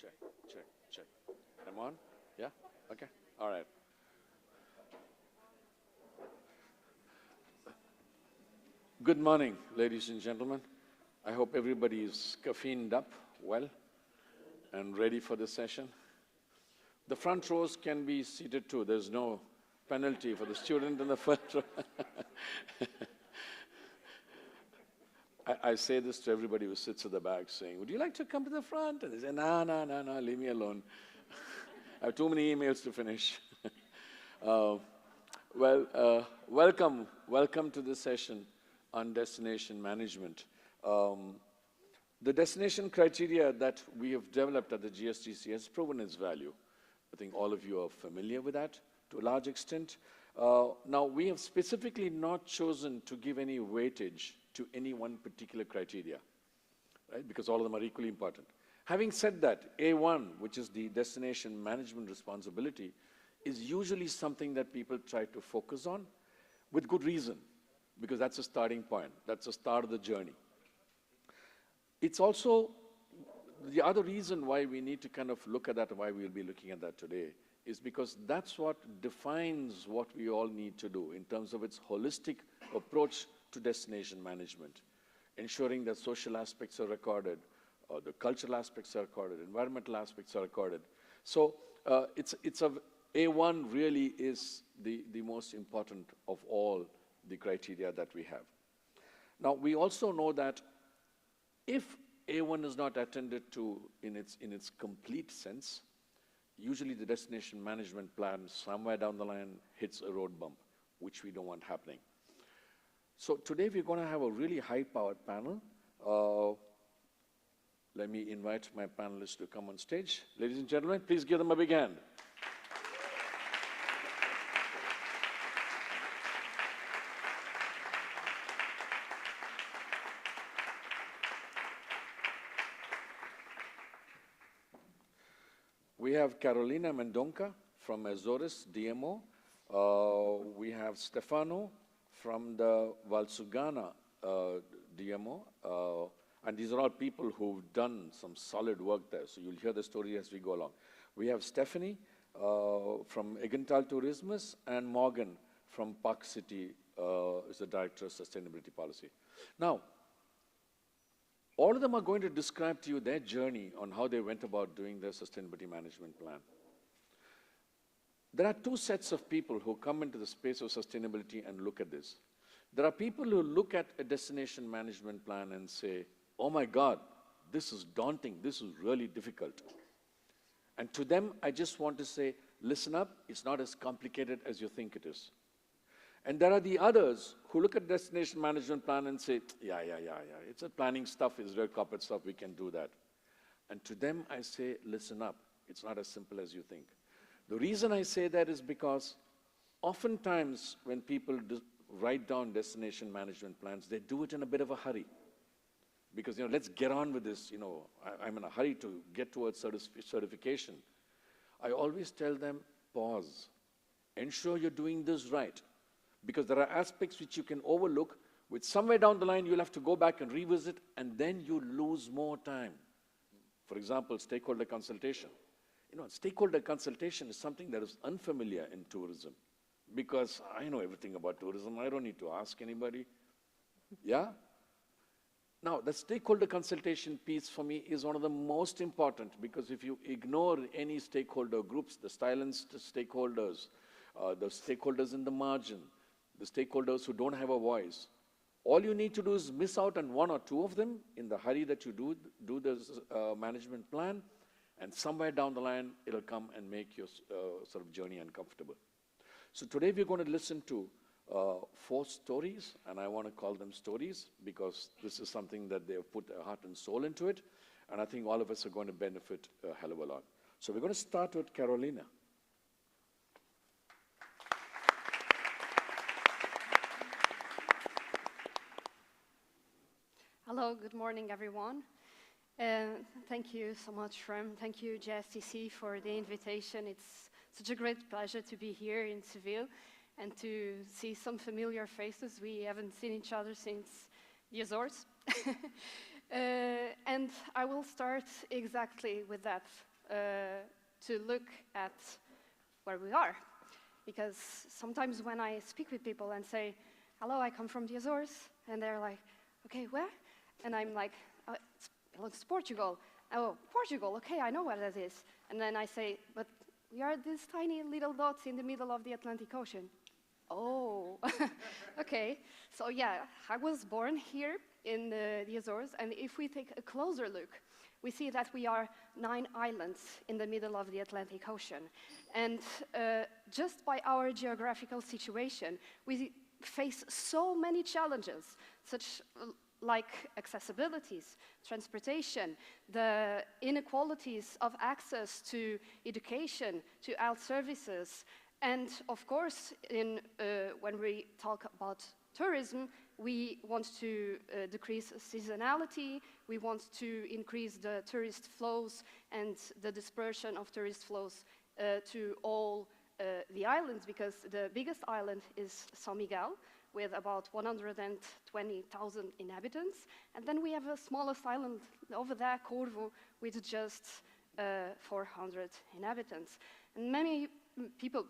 check, check, check. Am I on? Yeah? Okay. All right. Good morning, ladies and gentlemen. I hope everybody is caffeined up well and ready for the session. The front rows can be seated too. There's no penalty for the student in the front row. I say this to everybody who sits at the back saying, would you like to come to the front? And they say, no, no, no, no, leave me alone. I have too many emails to finish. Welcome to this session on destination management. The destination criteria that we have developed at the GSTC has proven its value. I think all of you are familiar with that to a large extent. Now, we have specifically not chosen to give any weightage to any one particular criteria, right? Because all of them are equally important. Having said that, A1, which is the destination management responsibility, is usually something that people try to focus on with good reason, because that's a starting point. That's the start of the journey. It's also the other reason why we need to kind of look at that, and why we'll be looking at that today, is because that's what defines what we all need to do in terms of its holistic approach to destination management, ensuring that social aspects are recorded, the cultural aspects are recorded, environmental aspects are recorded. So A1 really is the most important of all the criteria that we have. Now, we also know that if A1 is not attended to in its complete sense, usually the destination management plan somewhere down the line hits a road bump, which we don't want happening. So today we're going to have a really high-powered panel. Let me invite my panelists to come on stage. Ladies and gentlemen, please give them a big hand. We have Carolina Mendonça from Azores, DMO. We have Stefano from the Valsugana DMO. And these are all people who've done some solid work there. So you'll hear the story as we go along. We have Stefano from Eggental Tourismus, and Morgan from Park City is the Director of Sustainability Policy. Now, all of them are going to describe to you their journey on how they went about doing their sustainability management plan. There are two sets of people who come into the space of sustainability and look at this. There are people who look at a destination management plan and say, oh my God, this is daunting, this is really difficult. And to them, I just want to say, listen up, it's not as complicated as you think it is. And there are the others who look at destination management plan and say, yeah, it's a planning stuff, it's real corporate stuff, we can do that. And to them, I say, listen up, it's not as simple as you think. The reason I say that is because oftentimes when people write down destination management plans, they do it in a bit of a hurry. Because, let's get on with this, I'm in a hurry to get towards certification. I always tell them, pause, ensure you're doing this right. Because there are aspects which you can overlook, which somewhere down the line you'll have to go back and revisit, and then you lose more time. For example, stakeholder consultation. Stakeholder consultation is something that is unfamiliar in tourism, because I know everything about tourism. I don't need to ask anybody. Yeah? Now, the stakeholder consultation piece for me is one of the most important, because if you ignore any stakeholder groups, the silenced stakeholders, the stakeholders in the margin, the stakeholders who don't have a voice, all you need to do is miss out on one or two of them in the hurry that you do this management plan, and somewhere down the line, it'll come and make your sort of journey uncomfortable. So today we're going to listen to 4 stories, and I want to call them stories because this is something that they have put their heart and soul into it, and I think all of us are going to benefit a hell of a lot. So we're going to start with Carolina. Hello, good morning, everyone. Thank you so much, Rem. Thank you, GSTC, for the invitation. It's such a great pleasure to be here in Seville and to see some familiar faces. We haven't seen each other since the Azores. And I will start exactly with that. to look at where we are. Because sometimes when I speak with people and say, hello, I come from the Azores, and they're like, okay, where? And I'm like, oh, it belongs to Portugal. Oh, Portugal, okay, I know where that is. And then I say, but we are these tiny little dots in the middle of the Atlantic Ocean. Oh, okay. So yeah, I was born here in the Azores, and if we take a closer look, we see that we are 9 islands in the middle of the Atlantic Ocean. And just by our geographical situation, we face so many challenges, such like accessibilities, transportation, the inequalities of access to education, to health services, and of course, when we talk about tourism, we want to decrease seasonality, we want to increase the tourist flows and the dispersion of tourist flows to all the islands, because the biggest island is São Miguel, with about 120,000 inhabitants. And then we have a smallest island over there, Corvo, with just 400 inhabitants. And many people,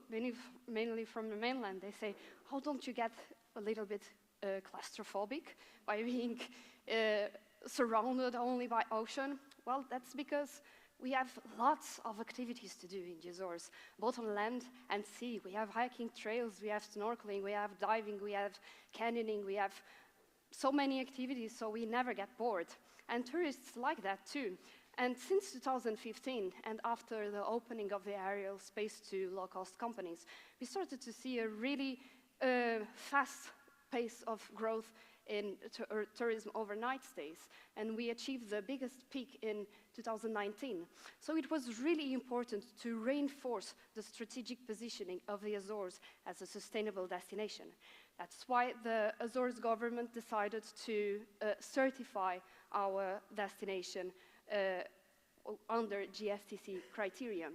mainly from the mainland, they say, how don't you get a little bit claustrophobic by being surrounded only by ocean? Well, that's because we have lots of activities to do in the Azores, both on land and sea. We have hiking trails, we have snorkeling, we have diving, we have canyoning, we have so many activities, so we never get bored. And tourists like that too. And since 2015, and after the opening of the aerial space to low-cost companies, we started to see a really fast pace of growth in tourism overnight stays, and we achieved the biggest peak in 2019. So it was really important to reinforce the strategic positioning of the Azores as a sustainable destination. That's why the Azores government decided to certify our destination under GSTC criteria.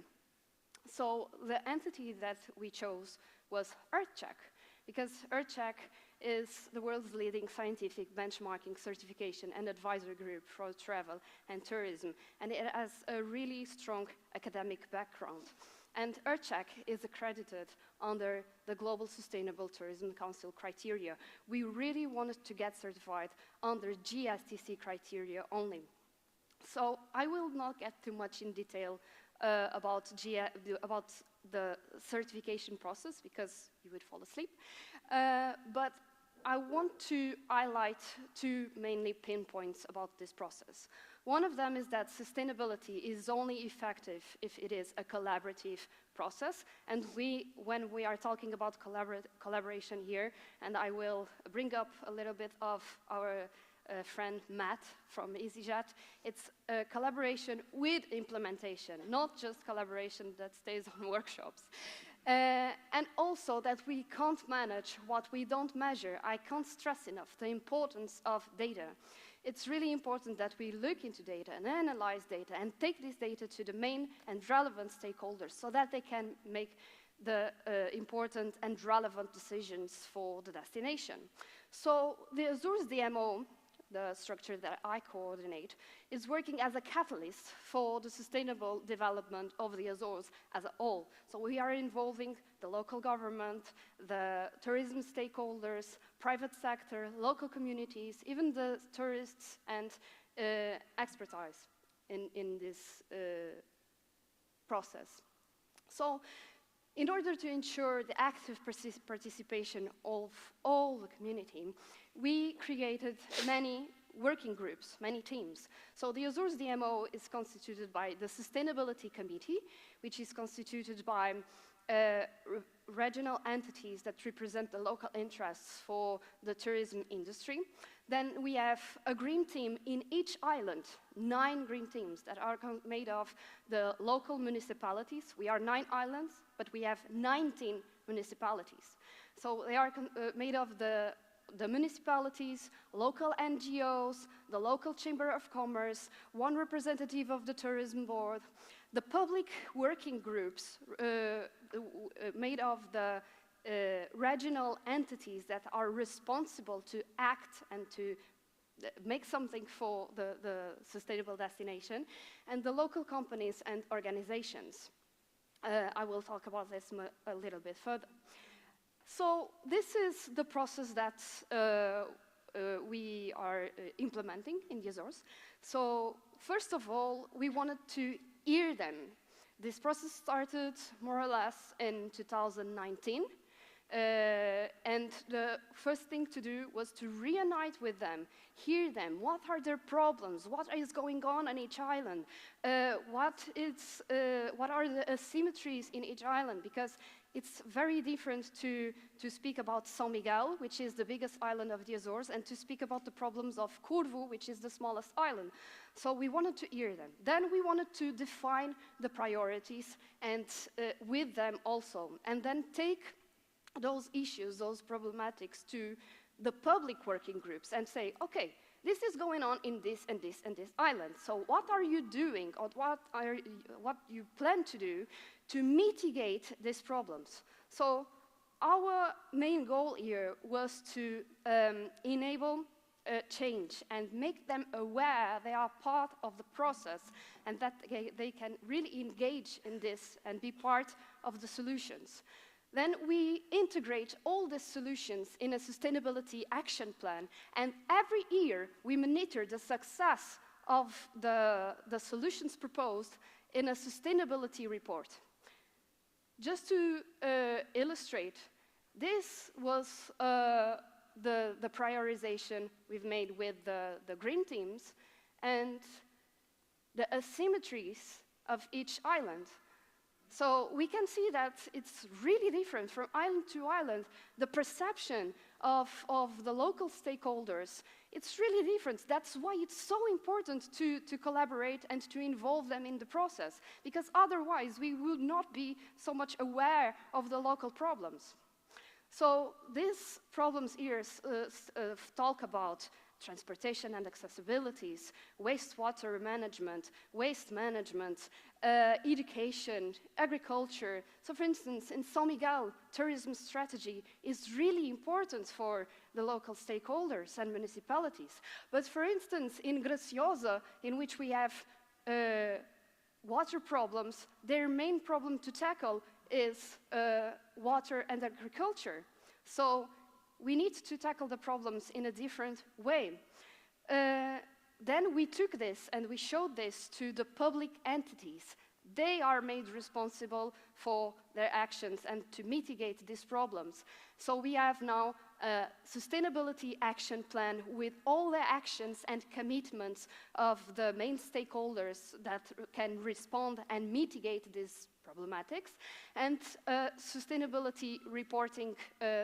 So the entity that we chose was EarthCheck, because EarthCheck is the world's leading scientific benchmarking certification and advisory group for travel and tourism, and it has a really strong academic background. And EarthCheck is accredited under the Global Sustainable Tourism Council criteria. We really wanted to get certified under GSTC criteria only. So I will not get too much in detail about the certification process, because you would fall asleep. But I want to highlight 2 mainly pinpoints about this process. One of them is that sustainability is only effective if it is a collaborative process. And when we are talking about collaboration here, and I will bring up a little bit of our friend Matt from EasyJet, it's a collaboration with implementation, not just collaboration that stays on workshops. And also that we can't manage what we don't measure. I can't stress enough the importance of data. It's really important that we look into data and analyze data and take this data to the main and relevant stakeholders so that they can make the important and relevant decisions for the destination. So the Azores DMO, the structure that I coordinate, is working as a catalyst for the sustainable development of the Azores as a whole. So we are involving the local government, the tourism stakeholders, private sector, local communities, even the tourists and expertise in this process. So in order to ensure the active participation of all the community, we created many working groups, many teams. So the Azores DMO is constituted by the Sustainability Committee, which is constituted by regional entities that represent the local interests for the tourism industry. Then we have a green team in each island, 9 green teams that are made of the local municipalities. We are 9 islands, but we have 19 municipalities. So they are made of the municipalities, local NGOs, the local Chamber of Commerce, 1 representative of the tourism board, the public working groups made of the regional entities that are responsible to act and to make something for the sustainable destination, and the local companies and organizations. I will talk about this a little bit further. So this is the process that we are implementing in the Azores. So first of all, we wanted to hear them. This process started more or less in 2019. And the first thing to do was to reunite with them, hear them. What are their problems? What is going on each island? What are the asymmetries in each island? Because it's very different to speak about São Miguel, which is the biggest island of the Azores, and to speak about the problems of Corfu, which is the smallest island. So we wanted to hear them. Then we wanted to define the priorities and with them also, and then take those issues, those problematics to the public working groups and say, okay, this is going on in this and this and this island. So what are you doing, or what you plan to do to mitigate these problems? So our main goal here was to enable change and make them aware they are part of the process and that they can really engage in this and be part of the solutions. Then we integrate all the solutions in a sustainability action plan, and every year we monitor the success of the solutions proposed in a sustainability report. Just to illustrate, this was the prioritization we've made with the green teams and the asymmetries of each island. So we can see that it's really different from island to island. The perception of the local stakeholders, it's really different. That's why it's so important to collaborate and to involve them in the process, because otherwise we would not be so much aware of the local problems. So these problems here talk about transportation and accessibilities, wastewater management, waste management, education, agriculture. So for instance, in São Miguel, tourism strategy is really important for the local stakeholders and municipalities. But for instance, in Graciosa, in which we have water problems, their main problem to tackle is water and agriculture. So we need to tackle the problems in a different way. Then we took this and we showed this to the public entities. They are made responsible for their actions and to mitigate these problems. So we have now a sustainability action plan with all the actions and commitments of the main stakeholders that can respond and mitigate these problematics, and a sustainability reporting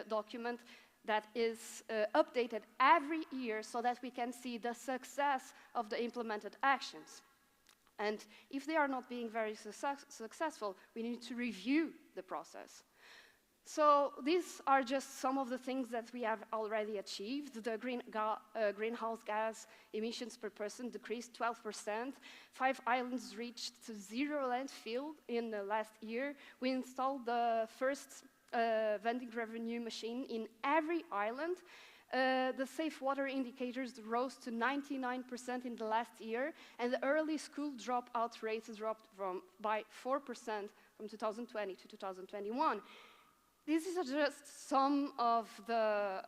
document that is updated every year so that we can see the success of the implemented actions. And if they are not being very successful, we need to review the process. So these are just some of the things that we have already achieved. The greenhouse gas emissions per person decreased 12%. 5 islands reached 0 landfill in the last year. We installed the first vending revenue machine in every island. The safe water indicators rose to 99% in the last year, and the early school dropout rates dropped by 4% from 2020 to 2021. This is just some of the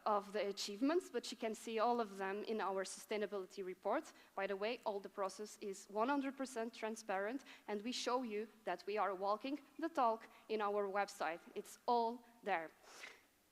achievements, but you can see all of them in our sustainability report. By the way, all the process is 100% transparent, and we show you that we are walking the talk in our website. It's all there.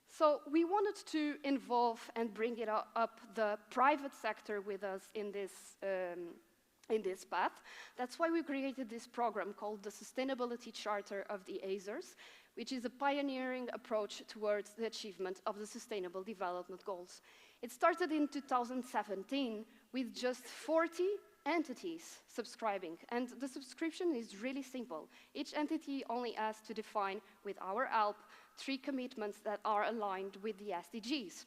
So we wanted to involve and bring it up the private sector with us in this path. That's why we created this program called the Sustainability Charter of the Azores, which is a pioneering approach towards the achievement of the Sustainable Development Goals. It started in 2017 with just 40 entities subscribing, and the subscription is really simple. Each entity only has to define, with our help, 3 commitments that are aligned with the SDGs.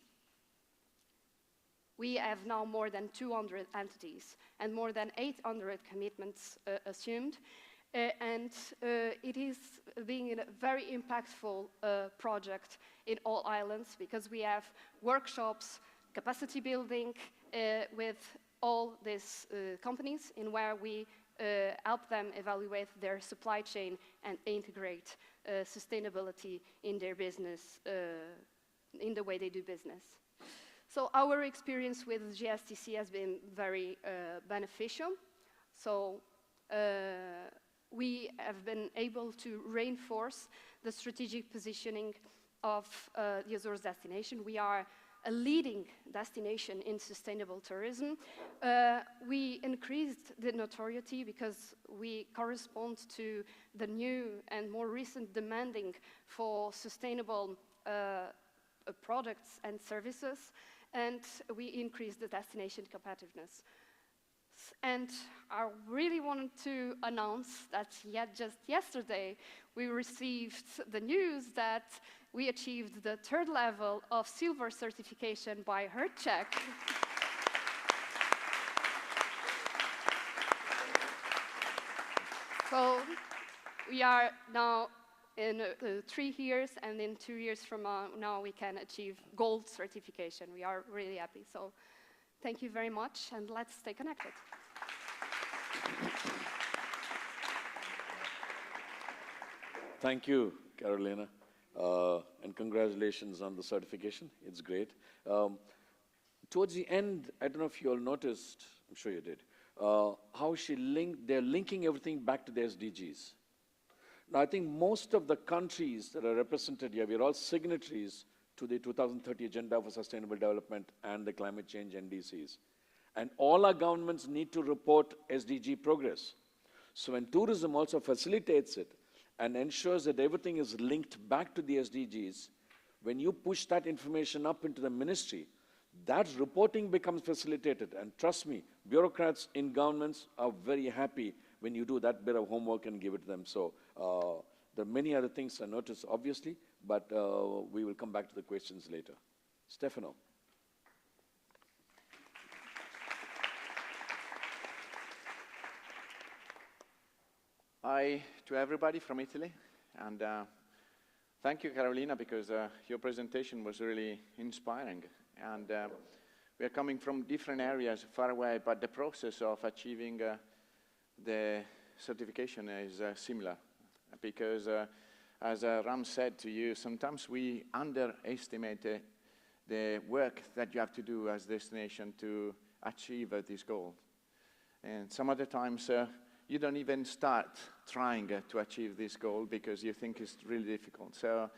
We have now more than 200 entities and more than 800 commitments assumed. And it is being a very impactful project in all islands, because we have workshops, capacity building, with all these companies in where we help them evaluate their supply chain and integrate sustainability in their business, in the way they do business. So our experience with GSTC has been very beneficial. So we have been able to reinforce the strategic positioning of the Azores destination. We are a leading destination in sustainable tourism. We increased the notoriety because we correspond to the new and more recent demanding for sustainable products and services, and we increased the destination competitiveness. And I really wanted to announce that just yesterday we received the news that we achieved the 3rd level of silver certification by HeartCheck. So we are now in 3 years, and in 2 years from now we can achieve gold certification. We are really happy. So thank you very much, and let's stay connected. Thank you, Carolina, and congratulations on the certification. It's great. Towards the end, I don't know if you all noticed, I'm sure you did, how they're linking everything back to the SDGs. Now, I think most of the countries that are represented here, we're all signatories to the 2030 Agenda for Sustainable Development and the Climate Change NDCs. And all our governments need to report SDG progress. So when tourism also facilitates it and ensures that everything is linked back to the SDGs, when you push that information up into the ministry, that reporting becomes facilitated. And trust me, bureaucrats in governments are very happy when you do that bit of homework and give it to them. So there are many other things I noticed, obviously, but we will come back to the questions later. Stefano. Hi to everybody from Italy, and thank you, Carolina, because your presentation was really inspiring. And we are coming from different areas far away, but the process of achieving the certification is similar, because as Ram said to you, sometimes we underestimate the work that you have to do as a destination to achieve this goal. And some other times you don't even start trying to achieve this goal because you think it's really difficult. So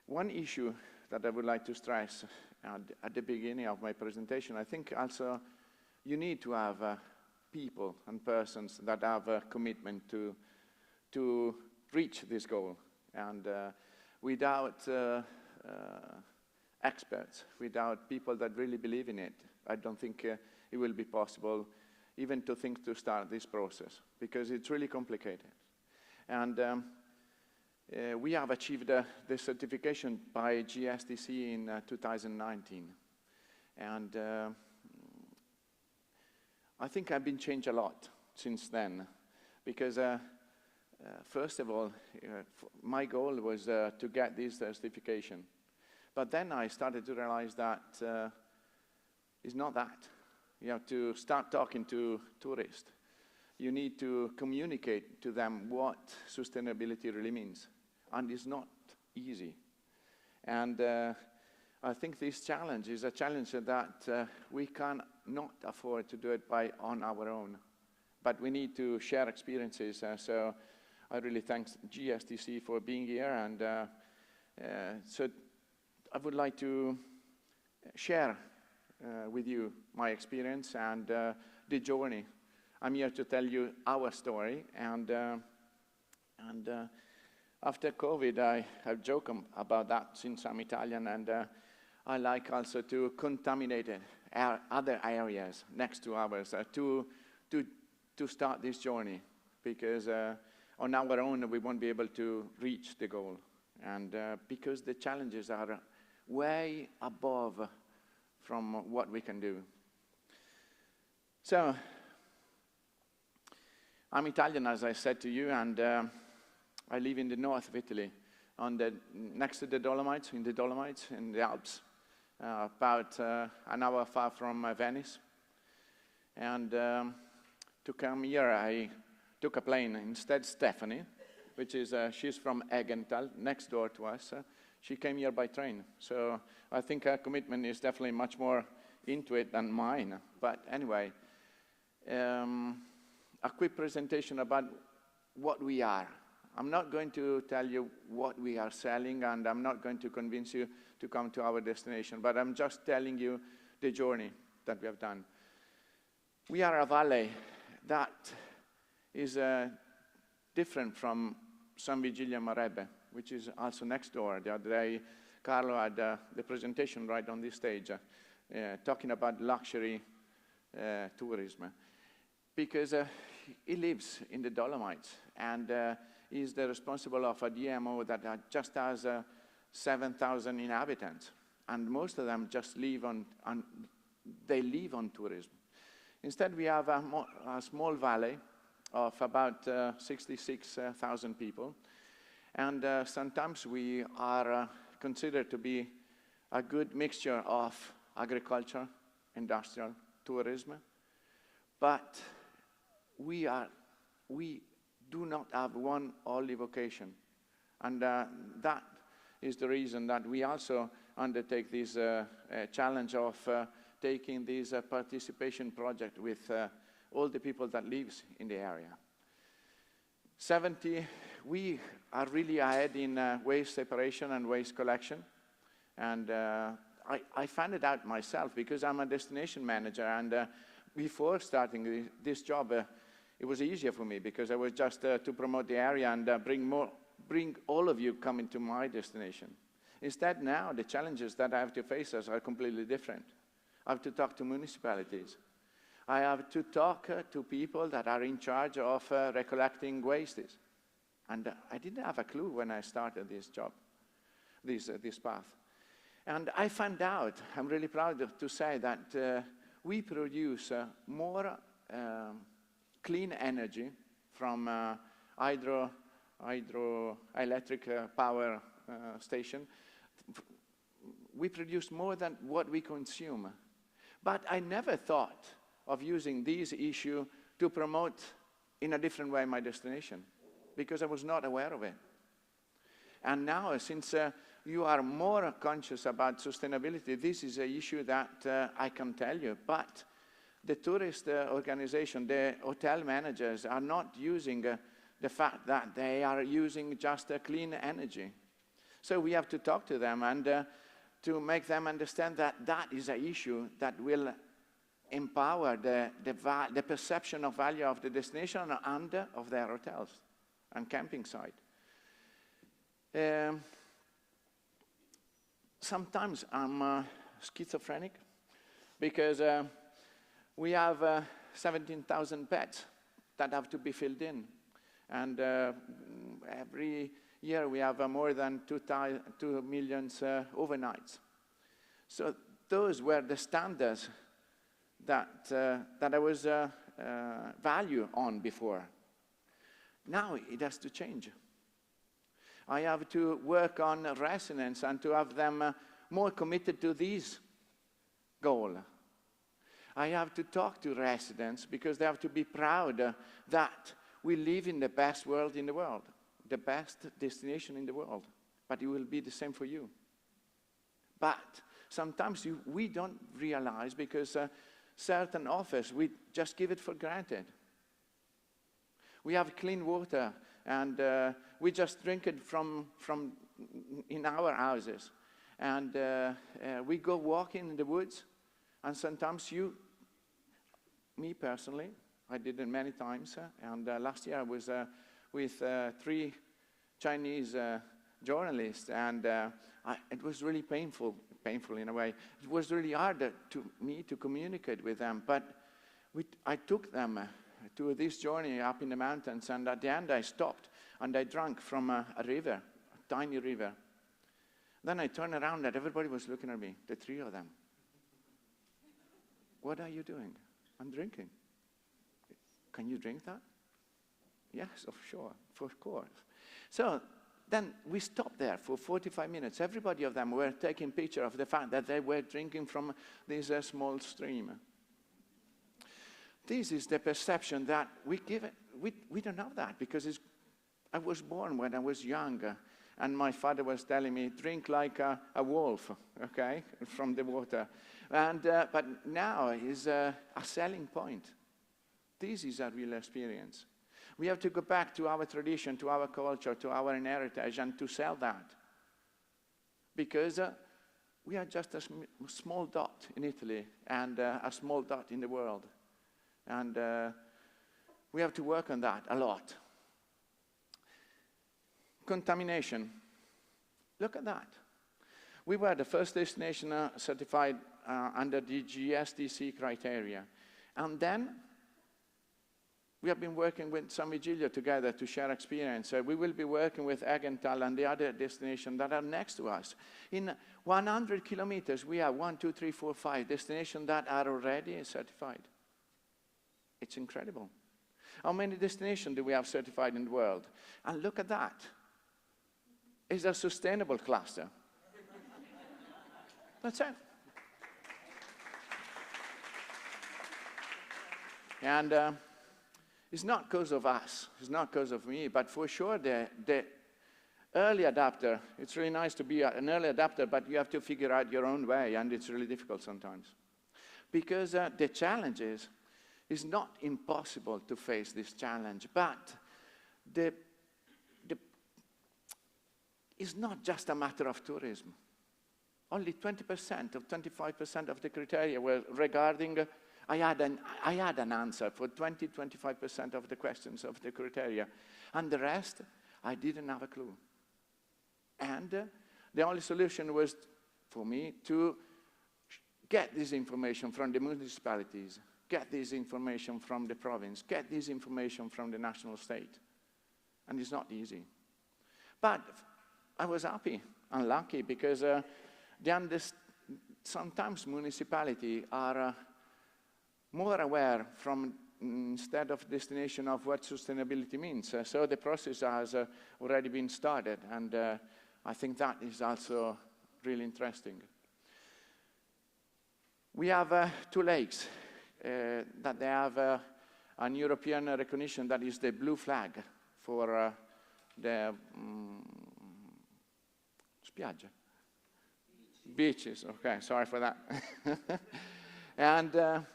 one issue that I would like to stress at the beginning of my presentation, I think also you need to have people and persons that have a commitment to reach this goal. And without experts, without people that really believe in it, I don't think it will be possible even to think to start this process, because it's really complicated. And we have achieved the certification by GSTC in 2019. And I think I've been changed a lot since then, because first of all, my goal was to get this certification. But then I started to realize that it's not that. You have to start talking to tourists. You need to communicate to them what sustainability really means. And it's not easy. And I think this challenge is a challenge that we cannot afford to do it on our own. But we need to share experiences. So I really thank GSTC for being here. And so I would like to share with you my experience and the journey. I'm here to tell you our story, and after COVID, I have joked about that since I'm Italian, and I like also to contaminate other areas next to ours to start this journey, because on our own we won't be able to reach the goal, and because the challenges are way above from what we can do. So, I'm Italian, as I said to you, and I live in the north of Italy, next to the Dolomites, in the Alps. about an hour far from Venice. And to come here, I took a plane. Instead, Stefano, which is, she's from Eggental, next door to us. She came here by train. So I think her commitment is definitely much more into it than mine. But anyway, a quick presentation about what we are. I'm not going to tell you what we are selling, and I'm not going to convince you to come to our destination, but I'm just telling you the journey that we have done. We are a valley that is different from San Vigilio Marebbe, which is also next door. The other day, Carlo had the presentation right on this stage, talking about luxury tourism, because he lives in the Dolomites, and he's the responsible of a DMO that just has 7,000 inhabitants, and most of them just live on tourism. Instead, we have a small valley of about 66,000 people, and sometimes we are considered to be a good mixture of agriculture, industrial, tourism, but we do not have one only vocation, and that is the reason that we also undertake this challenge of taking this participation project with all the people that lives in the area. We are really ahead in waste separation and waste collection, and I found it out myself because I'm a destination manager, and before starting this job, it was easier for me because I was just to promote the area and bring all of you coming to my destination. Instead, now the challenges that I have to face are completely different. I have to talk to municipalities. I have to talk to people that are in charge of recollecting wastes. And I didn't have a clue when I started this job, this path. And I found out, I'm really proud to say that we produce more clean energy from hydroelectric power station. We produce more than what we consume. But I never thought of using this issue to promote in a different way my destination, because I was not aware of it. And now, since you are more conscious about sustainability, this is an issue that I can tell you. But the tourist organization, the hotel managers are not using the fact that they are using just clean energy. So we have to talk to them and to make them understand that that is an issue that will empower the perception of value of the destination and of their hotels and camping site. Sometimes I'm schizophrenic because we have 17,000 beds that have to be filled in. And every year we have more than 2 million overnights. So those were the standards that I was value on before. Now it has to change. I have to work on residents and to have them more committed to this goal. I have to talk to residents because they have to be proud that we live in the best world in the world, the best destination in the world, but it will be the same for you. But sometimes we don't realize because certain offers, we just give it for granted. We have clean water and we just drink it from in our houses. And we go walking in the woods, and sometimes me personally, I did it many times, and last year I was with 3 Chinese journalists, and it was really painful in a way. It was really hard to me to communicate with them, but I took them to this journey up in the mountains, and at the end I stopped and I drank from a river, a tiny river. Then I turned around and everybody was looking at me, the 3 of them. What are you doing? I'm drinking. Can you drink that? Yes, of course. So then we stopped there for 45 minutes. Everybody of them were taking picture of the fact that they were drinking from this small stream. This is the perception that we give it. We don't have that because I was born when I was young, and my father was telling me, drink like a wolf, okay, from the water. And, but now is a selling point. This is a real experience. We have to go back to our tradition, to our culture, to our heritage, and to sell that. Because we are just a small dot in Italy and a small dot in the world. And we have to work on that a lot. Contamination. Look at that. We were the first destination certified under the GSTC criteria. And then we have been working with San Vigilio together to share experience. We will be working with Eggental and the other destinations that are next to us. In 100 kilometers, we have 1, 2, 3, 4, 5 destinations that are already certified. It's incredible. How many destinations do we have certified in the world? And look at that. It's a sustainable cluster. That's it. And it's not because of us. It's not because of me. But for sure, the early adapter, it's really nice to be an early adapter, but you have to figure out your own way, and it's really difficult sometimes. Because the challenge is, it's not impossible to face this challenge, but it's not just a matter of tourism. Only 20% or 25% of the criteria were regarding, I had an answer for 20-25% of the questions of the criteria, and the rest, I didn't have a clue. And the only solution was, for me, to get this information from the municipalities, get this information from the province, get this information from the national state. And it's not easy. But I was happy and lucky because sometimes municipalities are more aware from instead of destination of what sustainability means. So the process has already been started, and I think that is also really interesting. We have 2 lakes that they have an European recognition that is the blue flag for the spiaggia. Beaches, okay, sorry for that. And a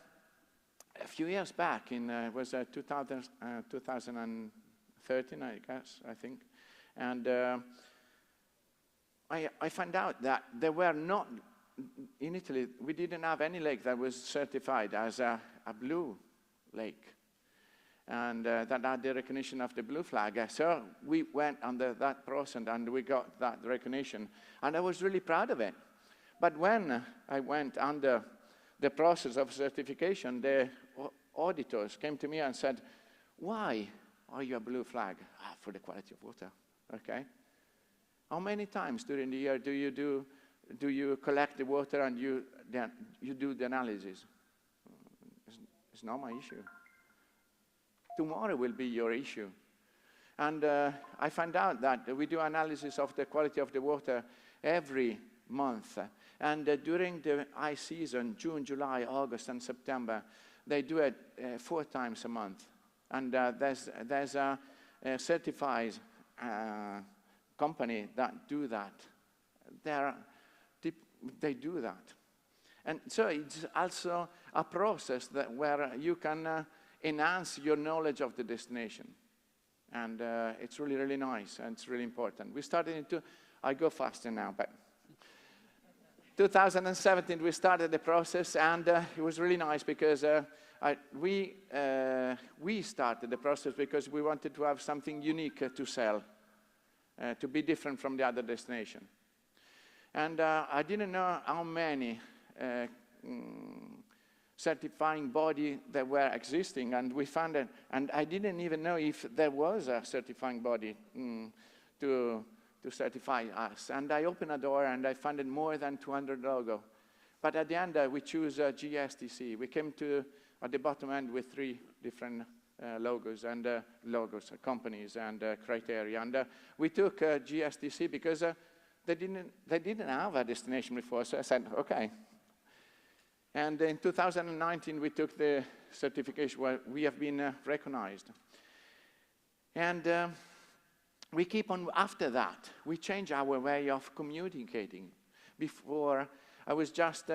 few years back, it was 2013, I guess, I think, and I found out that there were not, in Italy, we didn't have any lake that was certified as a blue lake, and that had the recognition of the blue flag. So we went under that process and we got that recognition, and I was really proud of it. But when I went under the process of certification, the auditors came to me and said, why are you a blue flag? For the quality of water, okay? How many times during the year do you collect the water and you do the analysis? It's not my issue. Tomorrow will be your issue. And I found out that we do analysis of the quality of the water every month. And during the high season, June, July, August, and September, they do it 4 times a month. And there's a certified company that do that. They do that. And so it's also a process where you can enhance your knowledge of the destination. And it's really, really nice, and it's really important. We started I go faster now, but 2017 we started the process, and it was really nice because we started the process because we wanted to have something unique to sell, to be different from the other destination. And I didn't know how many certifying body that were existing, and we found it, and I didn't even know if there was a certifying body to certify us. And I opened a door and I found it more than 200 logos. But at the end, we choose GSTC. We came to at the bottom end with 3 different companies and criteria. And we took GSTC because they didn't have a destination before, so I said, okay. And in 2019, we took the certification where we have been recognized. And we keep on, after that, we change our way of communicating. Before, I was just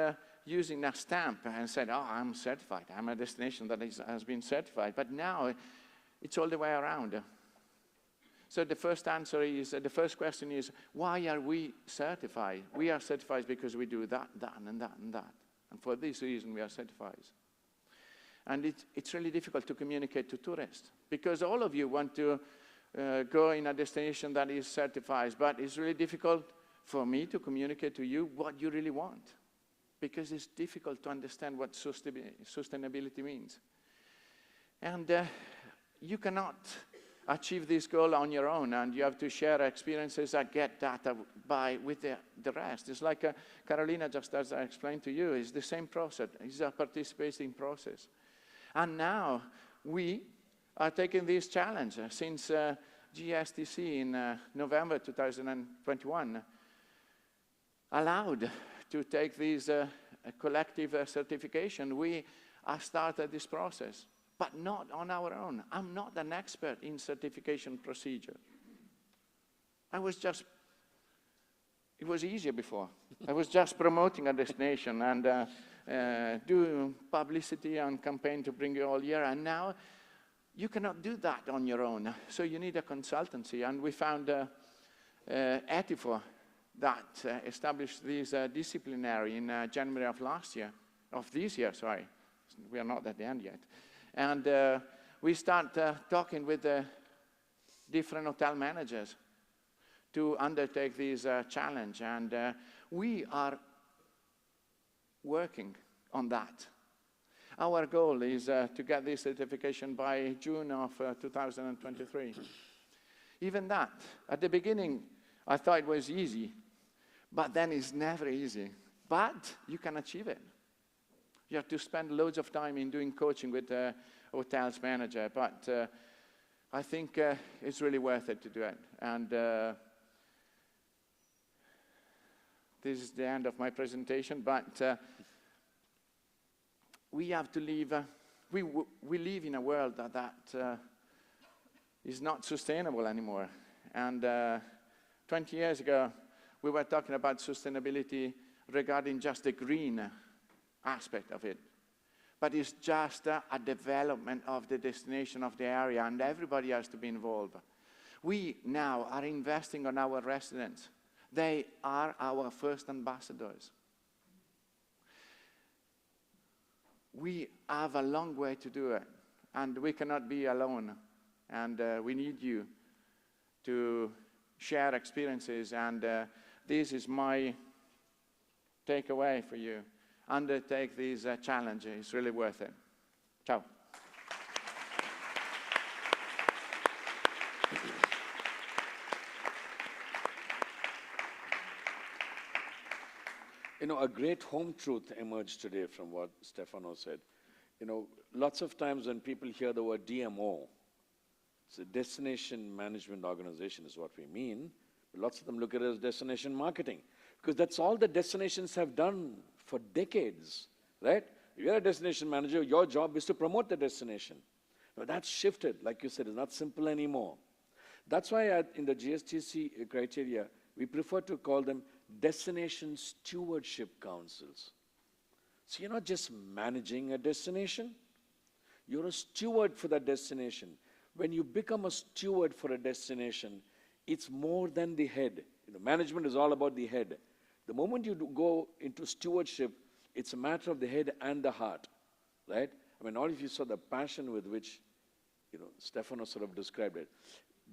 using a stamp and said, oh, I'm certified. I'm a destination that has been certified. But now, it's all the way around. So the first answer is, the first question is, why are we certified? We are certified because we do that, that, and that, and that. And for this reason, we are certified. And it's really difficult to communicate to tourists, because all of you want to go in a destination that is certified, but it's really difficult for me to communicate to you what you really want, because it's difficult to understand what sustainability means. And you cannot achieve this goal on your own, and you have to share experiences and get data with the rest. It's like Carolina, just as I explained to you, it's the same process. It's a participating process. And now we are taking this challenge since GSTC in November 2021 allowed to take this collective certification. We have started this process, but not on our own. I'm not an expert in certification procedure. It was easier before. I was just promoting a destination and doing publicity and campaign to bring you all here, and now you cannot do that on your own. So you need a consultancy, and we found Etifo that established this disciplinary in January of this year, sorry. We are not at the end yet. And we start talking with different hotel managers to undertake this challenge. And we are working on that. Our goal is to get this certification by June of 2023. Even that, at the beginning, I thought it was easy, but then it's never easy. But you can achieve it. You have to spend loads of time in doing coaching with the hotels manager, but I think it's really worth it to do it. And this is the end of my presentation, but we have to leave, we live in a world that is not sustainable anymore. And 20 years ago, we were talking about sustainability regarding just the green aspect of it. But it's just a development of the destination of the area, and everybody has to be involved. We now are investing on our residents. They are our first ambassadors. We have a long way to do it, and we cannot be alone. And we need you to share experiences, and this is my takeaway for you. Undertake these challenges. It's really worth it. Ciao. You know, a great home truth emerged today from what Stefano said. You know, lots of times when people hear the word DMO, it's a destination management organization is what we mean, but lots of them look at it as destination marketing, because that's all the destinations have done for decades, right? If you're a destination manager, your job is to promote the destination. Now that's shifted, like you said, it's not simple anymore. That's why in the GSTC criteria, we prefer to call them destination stewardship councils. So you're not just managing a destination, you're a steward for that destination. When you become a steward for a destination, it's more than the head. You know, management is all about the head. The moment you go into stewardship, it's a matter of the head and the heart, right? I mean, all of you saw the passion with which, you know, Stefano sort of described it.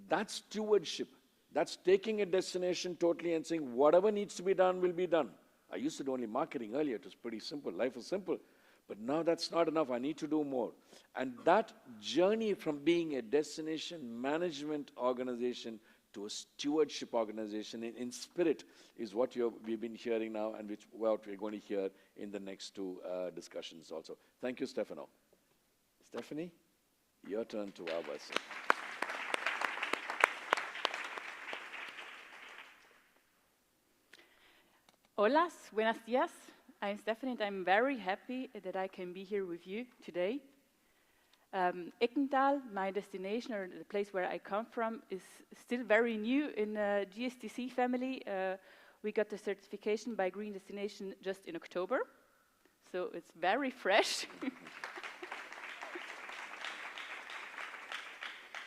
That's stewardship. That's taking a destination totally and saying whatever needs to be done will be done. I used to do only marketing earlier. It was pretty simple. Life was simple. But now that's not enough. I need to do more. And that journey from being a destination management organization to a stewardship organization in spirit is what we've been hearing now, and what we're going to hear in the next two discussions also. Thank you, Stefano. Stephanie? Your turn to wow us. Hola, buenos días. I'm Stefano and I'm very happy that I can be here with you today. Eggental, my destination or the place where I come from, is still very new in the GSTC family. We got the certification by Green Destination just in October, so it's very fresh.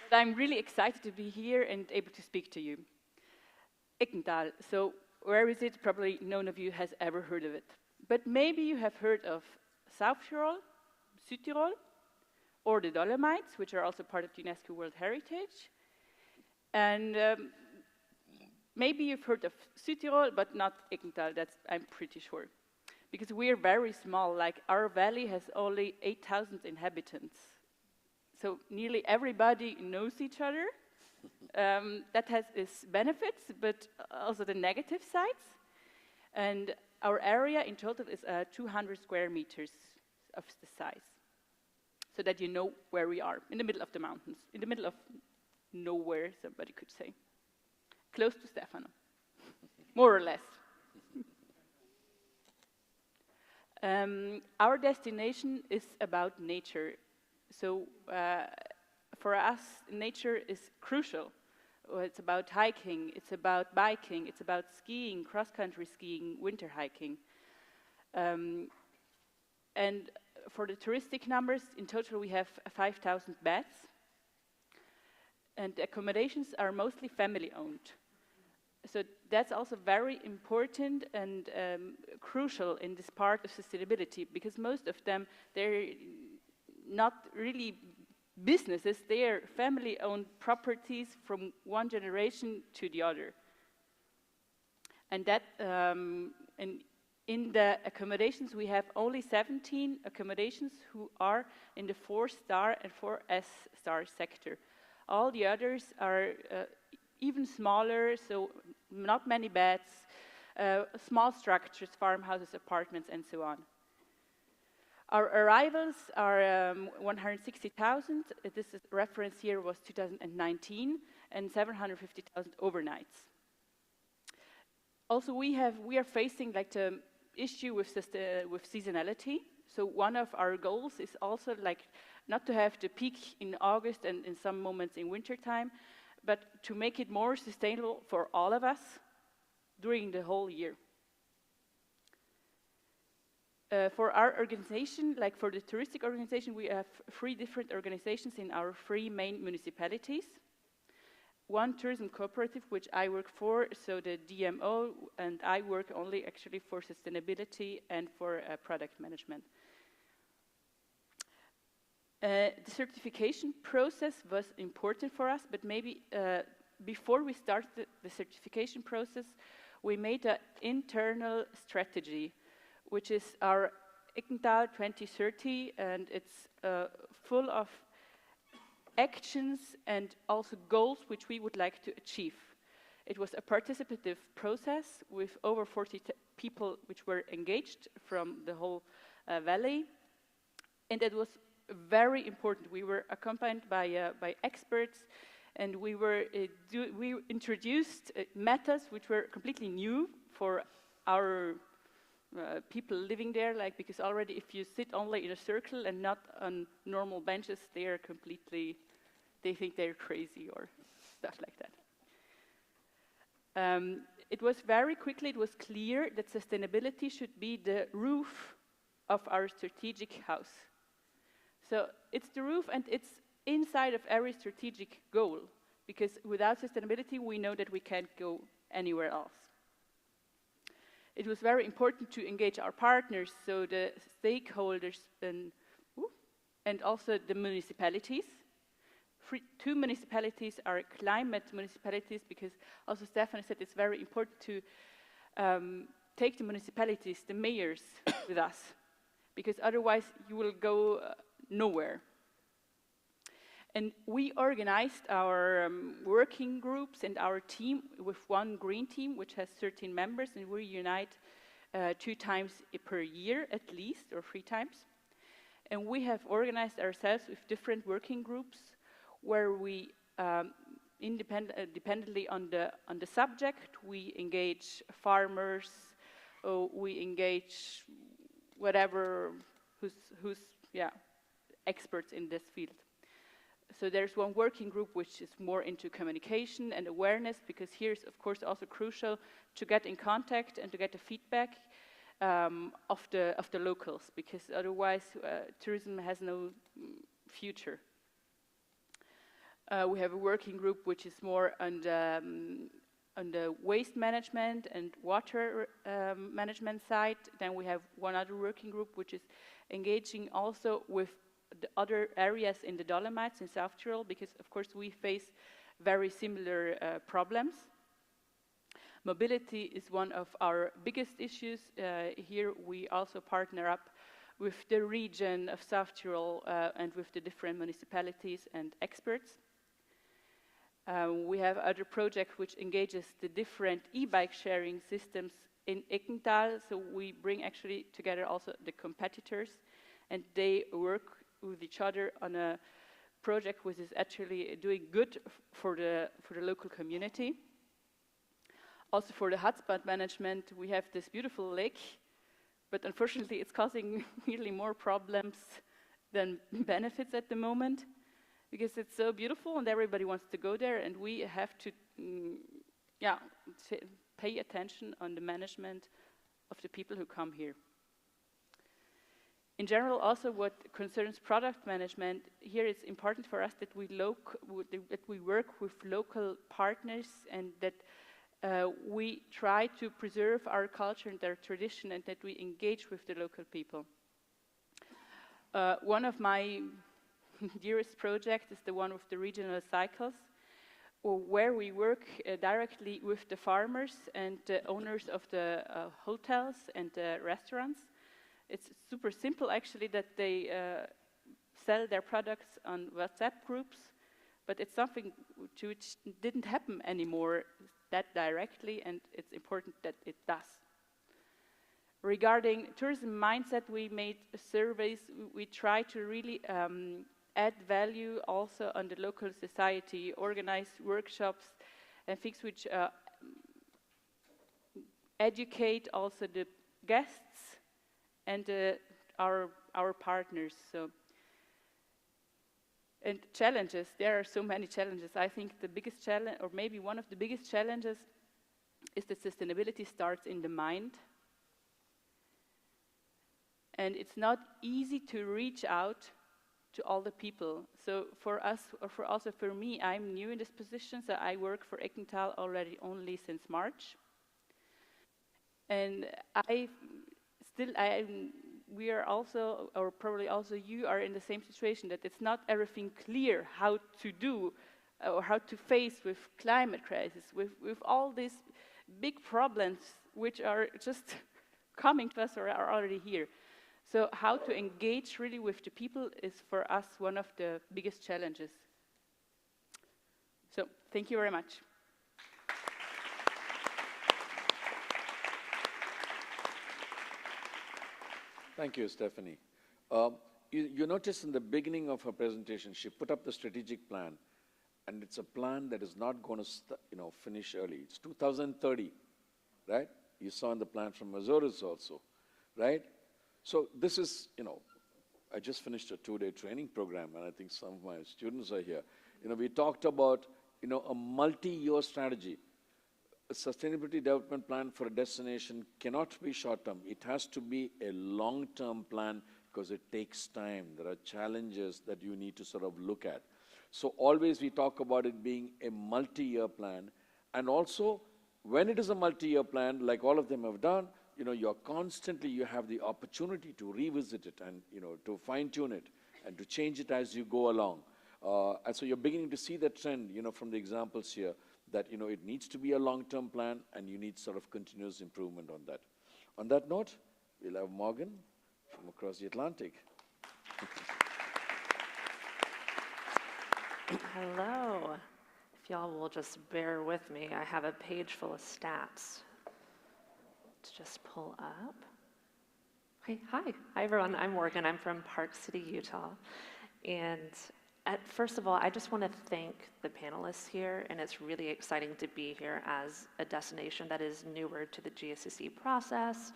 But I'm really excited to be here and able to speak to you. Eggental, so where is it? Probably none of you has ever heard of it. But maybe you have heard of South Tyrol, Südtirol, or the Dolomites, which are also part of UNESCO World Heritage. And maybe you've heard of Südtirol, but not Eggental, that's I'm pretty sure. Because we're very small, like our valley has only 8,000 inhabitants. So nearly everybody knows each other. That has its benefits, but also the negative sides. And our area in total is 200 square meters of the size. So that you know where we are, in the middle of the mountains, in the middle of nowhere, somebody could say. Close to Stefano, more or less. Our destination is about nature. So for us, nature is crucial. It's about hiking, it's about biking, it's about skiing, cross-country skiing, winter hiking. And for the touristic numbers, in total we have 5,000 beds. And the accommodations are mostly family-owned. So that's also very important and crucial in this part of sustainability, because most of them, they're not really businesses, they are family-owned properties from one generation to the other. And that, in the accommodations, we have only 17 accommodations who are in the 4-star and 4S-star sector. All the others are even smaller, so not many beds, small structures, farmhouses, apartments, and so on. Our arrivals are 160,000. This is, reference here was 2019, and 750,000 overnights. Also, we are facing like the issue with seasonality. So one of our goals is also like not to have the peak in August and in some moments in wintertime, but to make it more sustainable for all of us during the whole year. For our organization, like for the touristic organization, we have 3 different organizations in our 3 main municipalities. One tourism cooperative, which I work for, so the DMO, and I work only actually for sustainability and for product management. The certification process was important for us, but maybe before we started the certification process, we made an internal strategy, which is our Eggental 2030, and it's full of actions and also goals which we would like to achieve. It was a participative process with over 40 people which were engaged from the whole valley, and it was very important. We were accompanied by experts, and we introduced methods which were completely new for our people living there, like, because already if you sit only in a circle and not on normal benches, they think they're crazy or stuff like that. It was very quickly, it was clear that sustainability should be the roof of our strategic house. So it's the roof, and it's inside of every strategic goal, because without sustainability, we know that we can't go anywhere else. It was very important to engage our partners, so the stakeholders and also the municipalities. 2 municipalities are climate municipalities, because also Stefano said it's very important to take the municipalities, the mayors, with us, because otherwise you will go nowhere. And we organized our working groups and our team with one green team, which has 13 members, and we unite 2 times per year at least, or 3 times. And we have organized ourselves with different working groups where we, dependently on the subject, we engage farmers, or we engage whatever, who's experts in this field. So there's one working group which is more into communication and awareness, because here's of course also crucial to get in contact and to get the feedback of the locals, because otherwise tourism has no future. We have a working group which is more on the waste management and water management side. Then we have one other working group which is engaging also with the other areas in the Dolomites in South Tyrol, because of course we face very similar problems. Mobility is one of our biggest issues. Here we also partner up with the region of South Tyrol and with the different municipalities and experts. We have other projects which engages the different e-bike sharing systems in Eggental. So we bring actually together also the competitors, and they work with each other on a project which is actually doing good for the local community. Also for the hotspot management, we have this beautiful lake, but unfortunately it's causing really more problems than benefits at the moment, because it's so beautiful and everybody wants to go there, and we have to pay attention on the management of the people who come here. In general, also what concerns product management, here it's important for us that we work with local partners, and that we try to preserve our culture and their tradition, and that we engage with the local people. One of my dearest projects is the one with the regional cycles, where we work directly with the farmers and the owners of the hotels and the restaurants. It's super simple actually that they sell their products on WhatsApp groups, but it's something which didn't happen anymore that directly, and it's important that it does. Regarding tourism mindset, we made surveys. We try to really add value also on the local society, organize workshops and things which educate also the guests and our partners. So, and challenges, there are so many challenges. I think the biggest challenge, or maybe one of the biggest challenges, is that sustainability starts in the mind. And it's not easy to reach out to all the people. So for us, or for me, I'm new in this position, so I work for Eggental already only since March. And we are also, or probably also you are in the same situation, that it's not everything clear how to do or how to face with climate crisis, with all these big problems which are just coming to us or are already here. So how to engage really with the people is for us one of the biggest challenges. So thank you very much. Thank you, Stephanie. You notice in the beginning of her presentation, she put up the strategic plan, and it's a plan that is not going to finish early. It's 2030, right? You saw in the plan from Azores also, right? So this is, I just finished a 2-day training program, and I think some of my students are here. We talked about, a multi-year strategy. A sustainability development plan for a destination cannot be short-term. It has to be a long-term plan, because it takes time. There are challenges that you need to sort of look at. So always we talk about it being a multi-year plan. And also, when it is a multi-year plan, like all of them have done, you have the opportunity to revisit it and, to fine-tune it and to change it as you go along. And so you're beginning to see the trend, from the examples here, that, it needs to be a long-term plan, and you need sort of continuous improvement on that. On that note, we'll have Morgan from across the Atlantic. Hello. If y'all will just bear with me, I have a page full of stats to just pull up. Okay, hi everyone, I'm Morgan, I'm from Park City, Utah. And first of all, I just want to thank the panelists here, and it's really exciting to be here as a destination that is newer to the GSTC process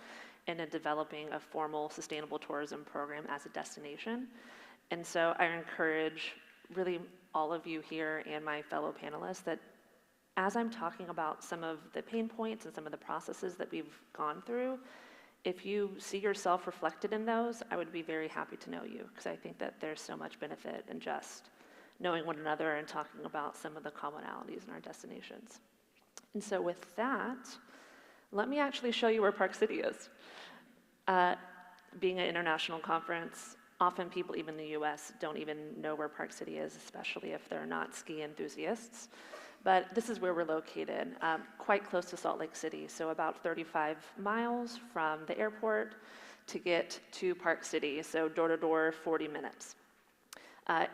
and in developing a formal sustainable tourism program as a destination. And so I encourage really all of you here and my fellow panelists that as I'm talking about some of the pain points and some of the processes that we've gone through, if you see yourself reflected in those, I would be very happy to know you, because I think that there's so much benefit in just knowing one another and talking about some of the commonalities in our destinations. And so with that, let me actually show you where Park City is. Being an international conference, often people, even in the US, don't even know where Park City is, especially if they're not ski enthusiasts. But this is where we're located, quite close to Salt Lake City, so about 35 miles from the airport to get to Park City, so door to door, 40 minutes.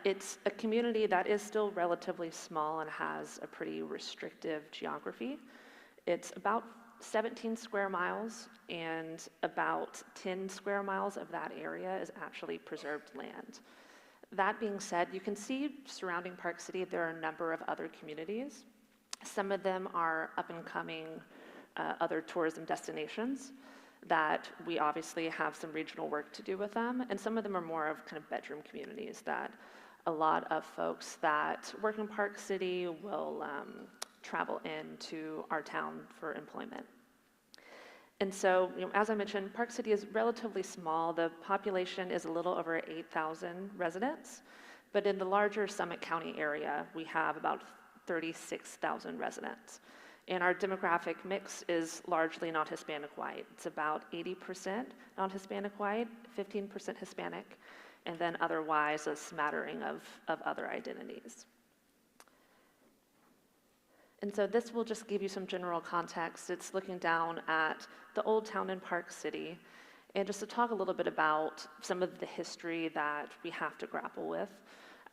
It's a community that is still relatively small and has a pretty restrictive geography. It's about 17 square miles, and about 10 square miles of that area is actually preserved land. That being said, you can see surrounding Park City, there are a number of other communities. Some of them are up and coming other tourism destinations that we obviously have some regional work to do with them. And some of them are more of kind of bedroom communities that a lot of folks that work in Park City will travel into our town for employment. And so, as I mentioned, Park City is relatively small. The population is a little over 8,000 residents, but in the larger Summit County area, we have about 36,000 residents. And our demographic mix is largely non-Hispanic white. It's about 80% non-Hispanic white, 15% Hispanic, and then otherwise a smattering of other identities. And so this will just give you some general context. It's looking down at the old town in Park City, and just to talk a little bit about some of the history that we have to grapple with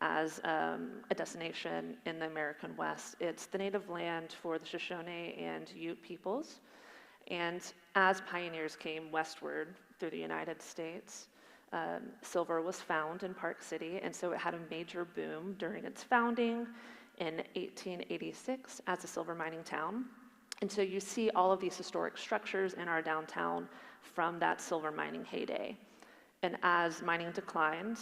as a destination in the American West. It's the native land for the Shoshone and Ute peoples. And as pioneers came westward through the United States, silver was found in Park City, and so it had a major boom during its founding in 1886 as a silver mining town. And so you see all of these historic structures in our downtown from that silver mining heyday. And as mining declined,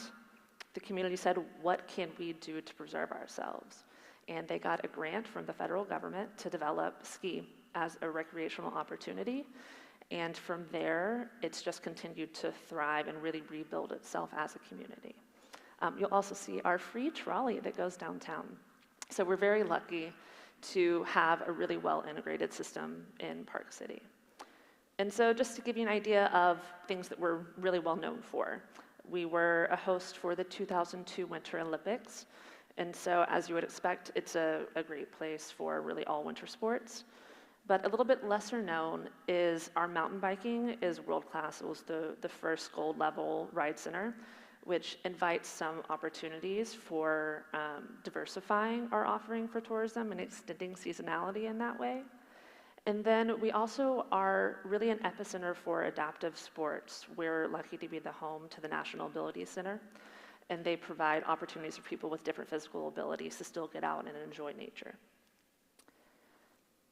the community said, what can we do to preserve ourselves? And they got a grant from the federal government to develop ski as a recreational opportunity. And from there, it's just continued to thrive and really rebuild itself as a community. You'll also see our free trolley that goes downtown. So we're very lucky to have a really well-integrated system in Park City. And so just to give you an idea of things that we're really well known for, we were a host for the 2002 Winter Olympics. And so as you would expect, it's a great place for really all winter sports. But a little bit lesser known is our mountain biking is world-class. It was the first gold level ride center, which invites some opportunities for diversifying our offering for tourism and extending seasonality in that way. And then we also are really an epicenter for adaptive sports. We're lucky to be the home to the National Ability Center, and they provide opportunities for people with different physical abilities to still get out and enjoy nature.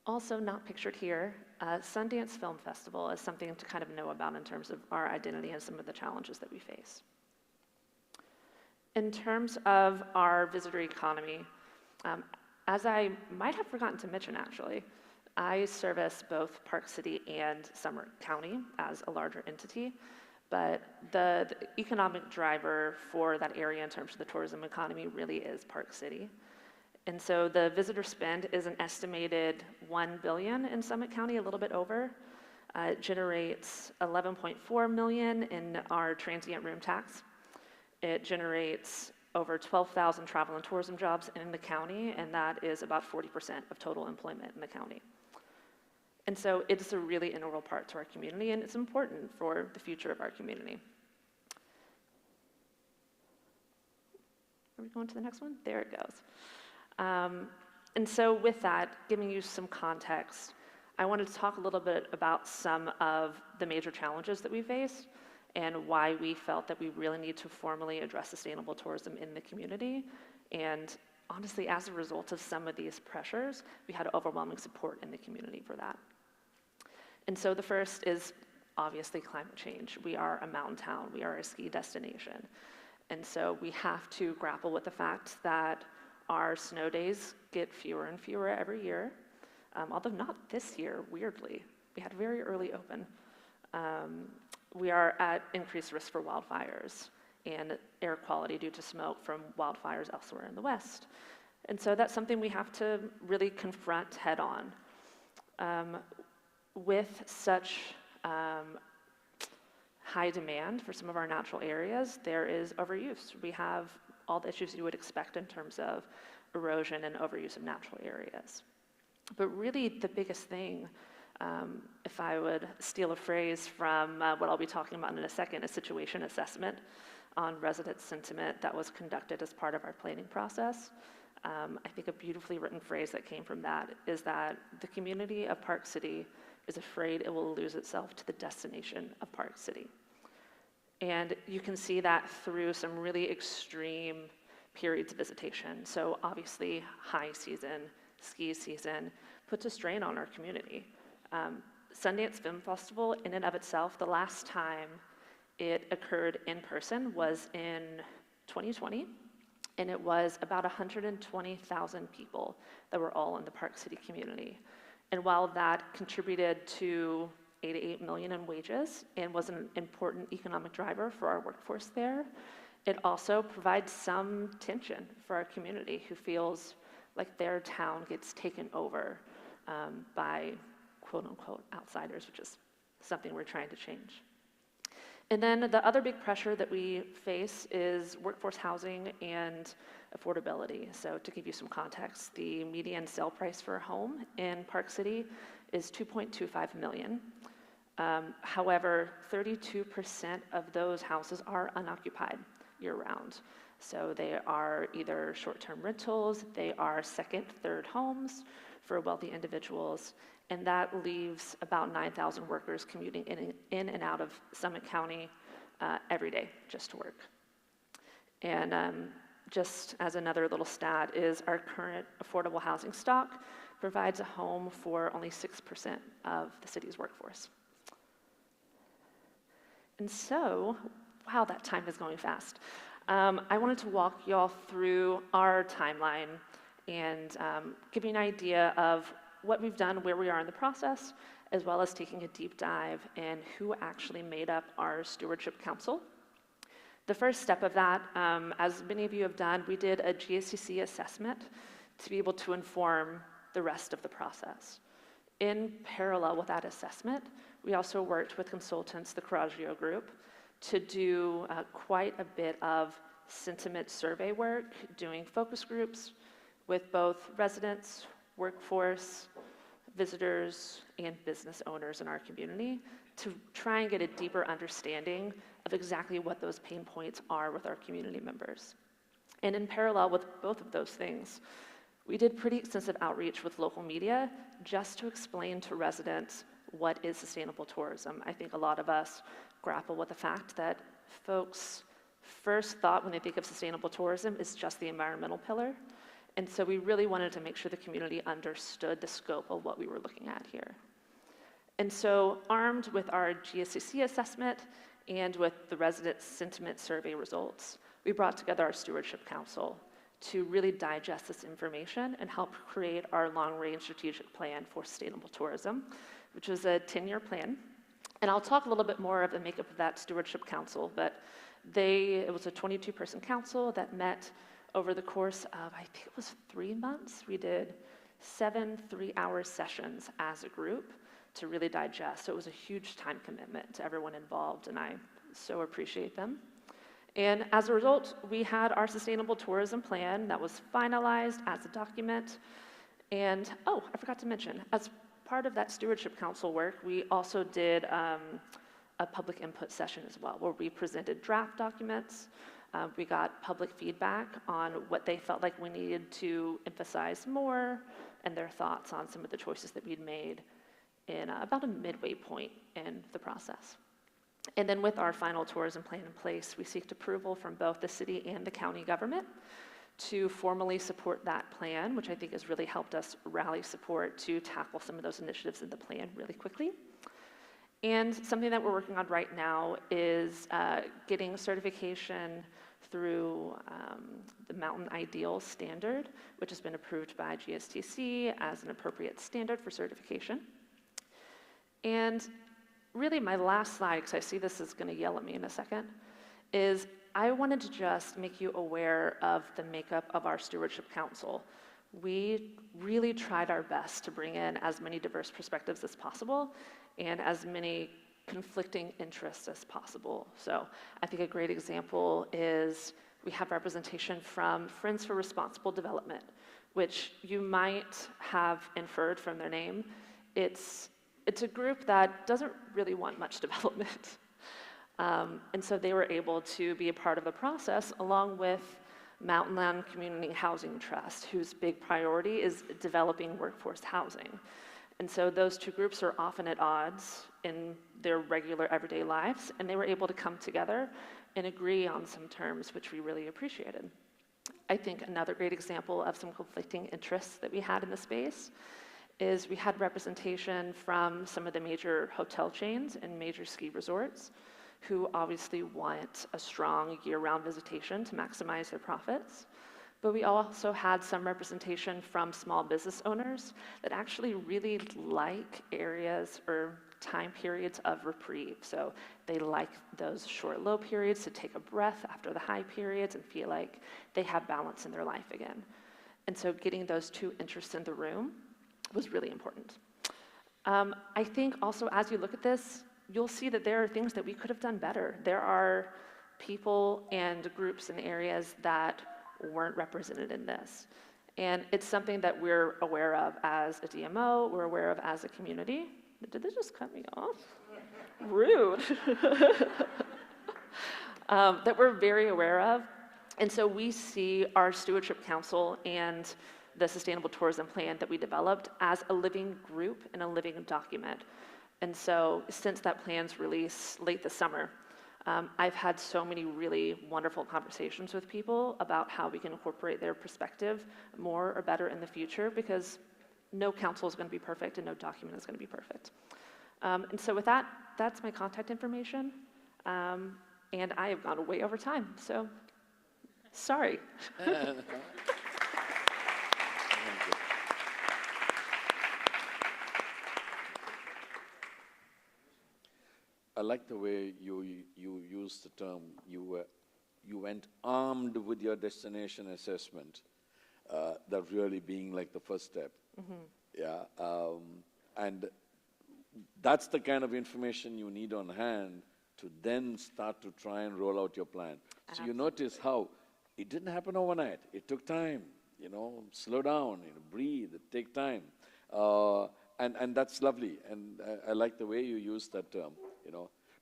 Also not pictured here, Sundance Film Festival is something to kind of know about in terms of our identity and some of the challenges that we face. In terms of our visitor economy, as I might have forgotten to mention actually, I service both Park City and Summit County as a larger entity, but the economic driver for that area in terms of the tourism economy really is Park City. And so the visitor spend is an estimated $1 billion in Summit County, a little bit over. It generates $11.4 million in our transient room tax. It generates over 12,000 travel and tourism jobs in the county, and that is about 40% of total employment in the county. And so it's a really integral part to our community, and it's important for the future of our community. Are we going to the next one? There it goes. And so with that, giving you some context, I wanted to talk a little bit about some of the major challenges that we face and why we felt that we really need to formally address sustainable tourism in the community. And honestly, as a result of some of these pressures, we had overwhelming support in the community for that. And so the first is obviously climate change. We are a mountain town, we are a ski destination. And so we have to grapple with the fact that our snow days get fewer and fewer every year, although not this year, weirdly. We had a very early open. We are at increased risk for wildfires and air quality due to smoke from wildfires elsewhere in the West. And so that's something we have to really confront head on. With such high demand for some of our natural areas, there is overuse. We have all the issues you would expect in terms of erosion and overuse of natural areas. But really the biggest thing, if I would steal a phrase from what I'll be talking about in a second, a situation assessment on resident sentiment that was conducted as part of our planning process. I think a beautifully written phrase that came from that is that the community of Park City is afraid it will lose itself to the destination of Park City. And you can see that through some really extreme periods of visitation. So obviously high season, ski season, puts a strain on our community. Sundance Film Festival in and of itself, the last time it occurred in person was in 2020, and it was about 120,000 people that were all in the Park City community. And while that contributed to 8 to 8 million in wages and was an important economic driver for our workforce there, it also provides some tension for our community who feels like their town gets taken over by quote unquote outsiders, which is something we're trying to change. And then the other big pressure that we face is workforce housing and affordability. So to give you some context, the median sale price for a home in Park City is $2.25 million. However, 32% of those houses are unoccupied year-round. So they are either short-term rentals, they are second, third homes for wealthy individuals, and that leaves about 9,000 workers commuting in and out of Summit County every day just to work. And just as another little stat is our current affordable housing stock provides a home for only 6% of the city's workforce. And so, wow, that time is going fast. I wanted to walk y'all through our timeline and give you an idea of what we've done, where we are in the process, as well as taking a deep dive in who actually made up our Stewardship Council. The first step of that, as many of you have done, we did a GSTC assessment to be able to inform the rest of the process. In parallel with that assessment, we also worked with consultants, the Coraggio Group, to do quite a bit of sentiment survey work, doing focus groups with both residents, workforce, visitors, and business owners in our community to try and get a deeper understanding of exactly what those pain points are with our community members. And in parallel with both of those things, we did pretty extensive outreach with local media just to explain to residents what is sustainable tourism. I think a lot of us grapple with the fact that folks' first thought when they think of sustainable tourism is just the environmental pillar. And so we really wanted to make sure the community understood the scope of what we were looking at here. And so armed with our GSTC assessment and with the resident sentiment survey results, we brought together our Stewardship Council to really digest this information and help create our long-range strategic plan for sustainable tourism, which was a 10-year plan. And I'll talk a little bit more of the makeup of that Stewardship Council, but it was a 22-person council that met over the course of, I think it was 3 months. We did 7 3-hour sessions as a group to really digest. So it was a huge time commitment to everyone involved, and I so appreciate them. And as a result, we had our sustainable tourism plan that was finalized as a document. And, oh, I forgot to mention, as part of that Stewardship Council work, we also did a public input session as well, where we presented draft documents. We got public feedback on what they felt like we needed to emphasize more and their thoughts on some of the choices that we'd made in about a midway point in the process. And then with our final tourism plan in place, we seeked approval from both the city and the county government to formally support that plan, which I think has really helped us rally support to tackle some of those initiatives in the plan really quickly. And something that we're working on right now is getting certification through the Mountain Ideal standard, which has been approved by GSTC as an appropriate standard for certification. And really my last slide, because I see this is going to yell at me in a second, is I wanted to just make you aware of the makeup of our Stewardship Council. We really tried our best to bring in as many diverse perspectives as possible and as many conflicting interests as possible. So I think a great example is we have representation from Friends for Responsible Development, which you might have inferred from their name. It's a group that doesn't really want much development. And so they were able to be a part of the process along with Mountainland Community Housing Trust, whose big priority is developing workforce housing. And so those two groups are often at odds in their regular everyday lives, and they were able to come together and agree on some terms, which we really appreciated. I think another great example of some conflicting interests that we had in the space is we had representation from some of the major hotel chains and major ski resorts who obviously want a strong year-round visitation to maximize their profits. But we also had some representation from small business owners that actually really like areas or time periods of reprieve. So they like those short low periods to take a breath after the high periods and feel like they have balance in their life again. And so getting those two interests in the room was really important. I think also as you look at this, you'll see that there are things that we could have done better. There are people and groups and areas that weren't represented in this. And it's something that we're aware of as a DMO, we're aware of as a community. Did they just cut me off? Rude. That we're very aware of. And so we see our Stewardship Council and the Sustainable Tourism Plan that we developed as a living group and a living document. And so since that plan's release late this summer, I've had so many really wonderful conversations with people about how we can incorporate their perspective more or better in the future, because no council is going to be perfect and no document is going to be perfect. And so with that, that's my contact information. And I have gone way over time, so sorry. I like the way you used the term, you went armed with your destination assessment, that really being like the first step. Mm-hmm. Yeah, and that's the kind of information you need on hand to then start to try and roll out your plan. So you notice how it didn't happen overnight. It took time, slow down, breathe, take time. And that's lovely, and I like the way you use that term,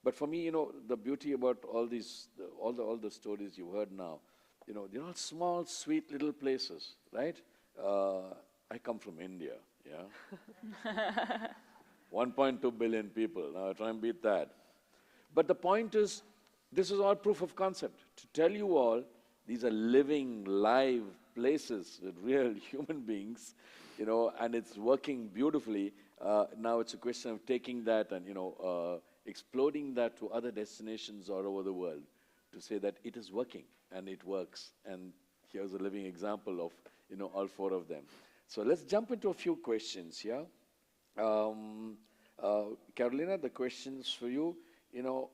But for me, the beauty about all these, all the stories you heard now, they're all small, sweet little places, right? I come from India, yeah? 1.2 billion people, now I try and beat that. But the point is, this is all proof of concept. To tell you all, these are living, live places with real human beings, and it's working beautifully. Now it's a question of taking that and, exploding that to other destinations all over the world to say that it is working and it works. And here's a living example of, all four of them. So let's jump into a few questions, yeah? Carolina, the questions for you,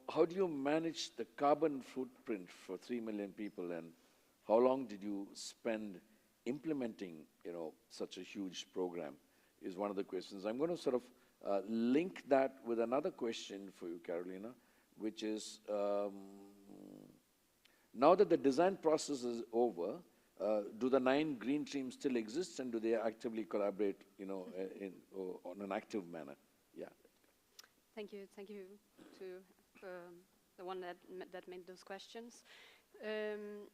how do you manage the carbon footprint for 3 million people, and how long did you spend implementing, such a huge program is one of the questions. I'm going to sort of link that with another question for you, Carolina, which is, now that the design process is over, do the 9 green teams still exist, and do they actively collaborate, on an active manner? Yeah. Thank you to the one that made those questions.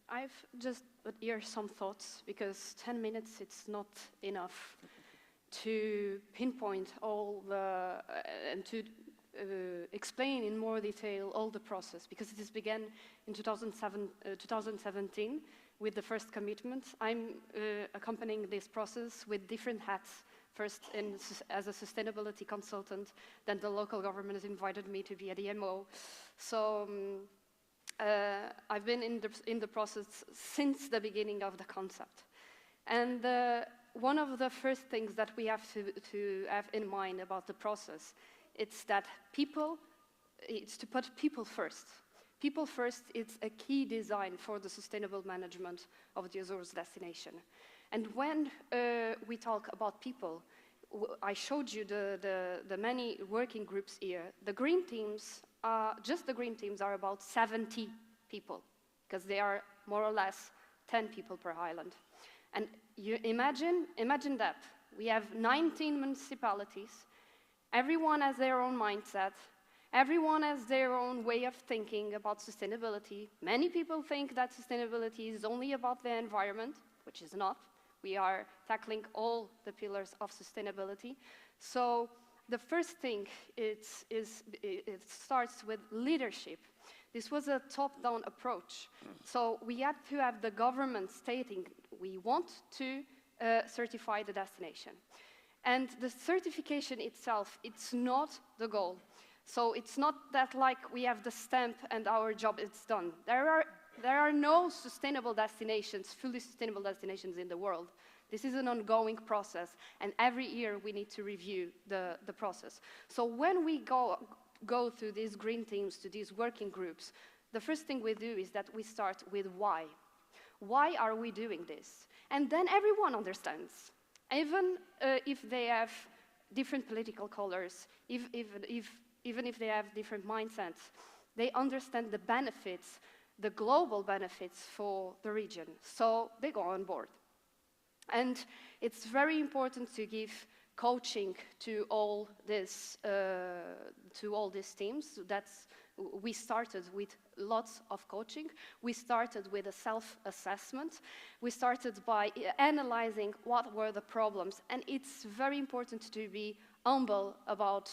I've just put here some thoughts, because 10 minutes, it's not enough to pinpoint all the, and to explain in more detail all the process, because it has begun in 2017 with the first commitment. I'm accompanying this process with different hats. First as a sustainability consultant, then the local government has invited me to be a DMO. So I've been in the process since the beginning of the concept. And one of the first things that we have to have in mind about the process, it's that it's to put people first. People first, it's a key design for the sustainable management of the Azores destination. And when we talk about people, I showed you the many working groups here. The green teams, just the green teams are about 70 people, because they are more or less 10 people per island. And you imagine that. We have 19 municipalities. Everyone has their own mindset. Everyone has their own way of thinking about sustainability. Many people think that sustainability is only about the environment, which is not. We are tackling all the pillars of sustainability. So the first thing it starts with leadership. This was a top-down approach. So we had to have the government stating we want to certify the destination. And the certification itself, it's not the goal. So it's not that like we have the stamp and our job is done. There are no sustainable destinations, fully sustainable destinations in the world. This is an ongoing process, and every year we need to review the process. So when we go through these green teams, to these working groups, the first thing we do is that we start with why. Why are we doing this? And then everyone understands, even if they have different political colors, even if they have different mindsets, they understand the benefits, the global benefits for the region, so they go on board. And it's very important to give coaching to all these teams. We started with lots of coaching. We started with a self-assessment. We started by analyzing what were the problems, and it's very important to be humble about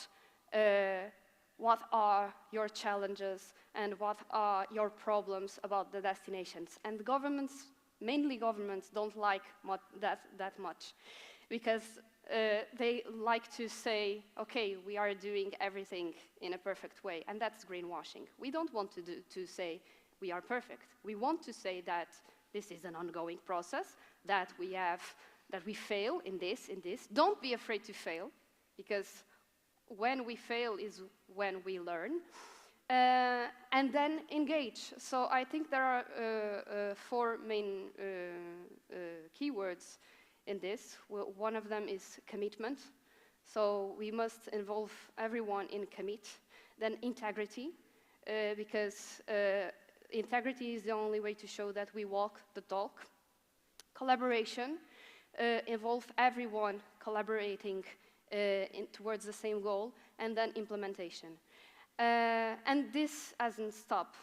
what are your challenges and what are your problems about the destinations. And governments, mainly governments, don't like that much, because they like to say, okay, we are doing everything in a perfect way, and that's greenwashing. We don't want to say we are perfect. We want to say that this is an ongoing process, that we fail in this. Don't be afraid to fail, because when we fail is when we learn. And then engage. So I think there are 4 main keywords in this. One of them is commitment. So we must involve everyone in commit. Then integrity, because integrity is the only way to show that we walk the talk. Collaboration, involve everyone collaborating towards the same goal. And then implementation. And this hasn't stopped.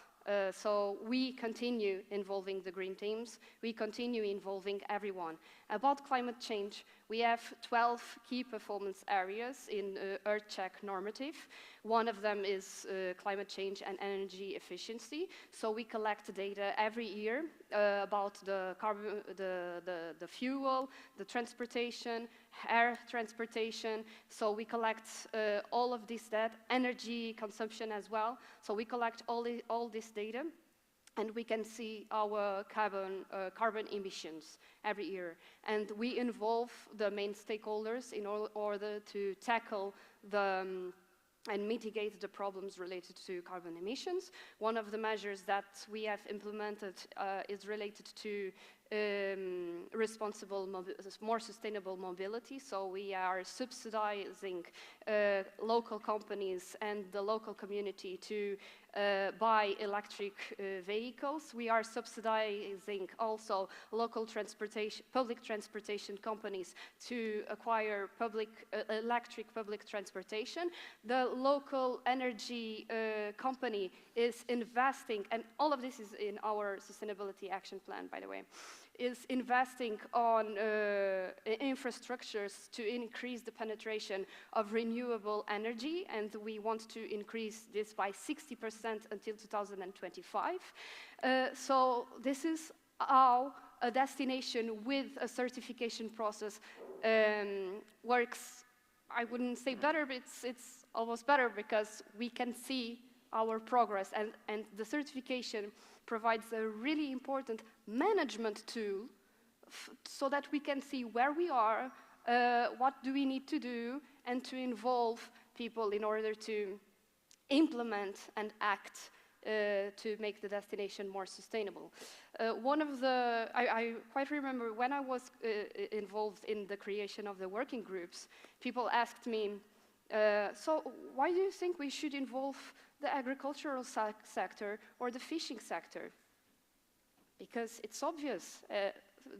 So we continue involving the green teams. We continue involving everyone. About climate change, we have 12 key performance areas in Earth Check normative. One of them is climate change and energy efficiency. So we collect data every year about the carbon, the fuel, the transportation, air transportation. So we collect all of this data, energy consumption as well. So we collect all this data, and we can see our carbon emissions every year. And we involve the main stakeholders in order to tackle and mitigate the problems related to carbon emissions. One of the measures that we have implemented is related to more sustainable mobility. So we are subsidizing local companies and the local community to buy electric vehicles. We are subsidizing also local public transportation companies to acquire electric public transportation. The local energy company is investing, and all of this is in our sustainability action plan, by the way, is investing on infrastructures to increase the penetration of renewable energy, and we want to increase this by 60% until 2025. So this is how a destination with a certification process works. I wouldn't say better, but it's almost better, because we can see our progress, and the certification provides a really important management tool so that we can see where we are, what do we need to do, and to involve people in order to implement and act to make the destination more sustainable. I quite remember when I was involved in the creation of the working groups, people asked me, so why do you think we should involve the agricultural sector or the fishing sector? Because it's obvious.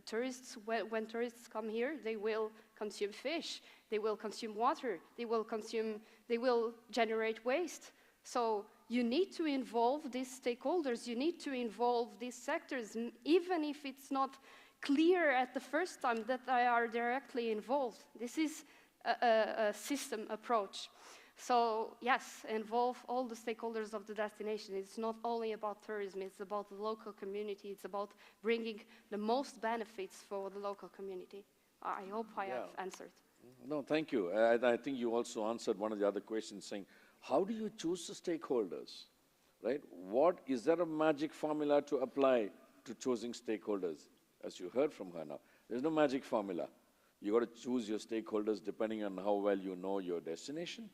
Tourists, when tourists come here, they will consume fish, they will consume water, they will generate waste. So you need to involve these stakeholders, you need to involve these sectors, even if it's not clear at the first time that they are directly involved. This is a system approach. So yes, involve all the stakeholders of the destination. It's not only about tourism, it's about the local community, it's about bringing the most benefits for the local community. I hope I have answered. No, thank you. I think you also answered one of the other questions, saying, how do you choose the stakeholders, right? Is there a magic formula to apply to choosing stakeholders? As you heard from her now, there's no magic formula. You got to choose your stakeholders depending on how well you know your destination.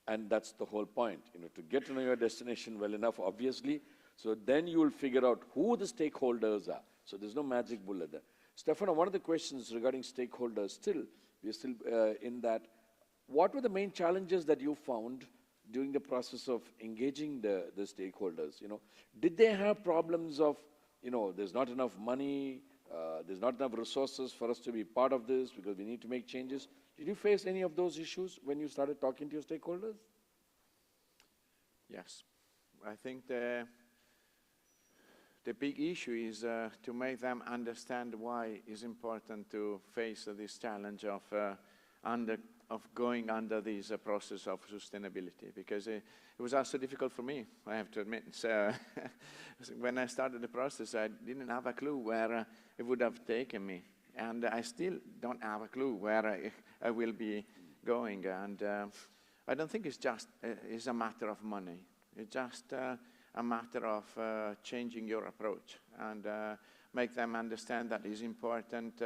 And that's the whole point, to get to know your destination well enough, obviously, so then you will figure out who the stakeholders are. So there's no magic bullet there. Stefano, one of the questions regarding stakeholders, we're still in that, what were the main challenges that you found during the process of engaging the stakeholders? Did they have problems of, there's not enough money, there's not enough resources for us to be part of this because we need to make changes? Did you face any of those issues when you started talking to your stakeholders? Yes. I think the big issue is to make them understand why it's important to face this challenge of going under this process of sustainability, because it was also difficult for me, I have to admit. So when I started the process, I didn't have a clue where it would have taken me. And I still don't have a clue where I will be going. And I don't think it's just it's a matter of money. It's just a matter of changing your approach and make them understand that it's important.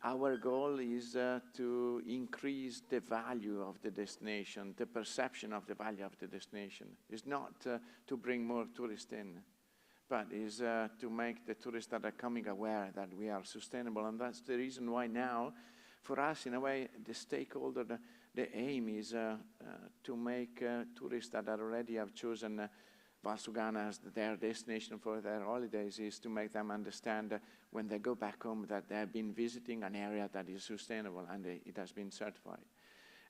Our goal is to increase the value of the destination, the perception of the value of the destination. It's not to bring more tourists in, but is to make the tourists that are coming aware that we are sustainable. And that's the reason why now, for us, in a way, the stakeholder, the aim is to make tourists that already have chosen Valsugana as their destination for their holidays, is to make them understand when they go back home that they have been visiting an area that is sustainable and it has been certified.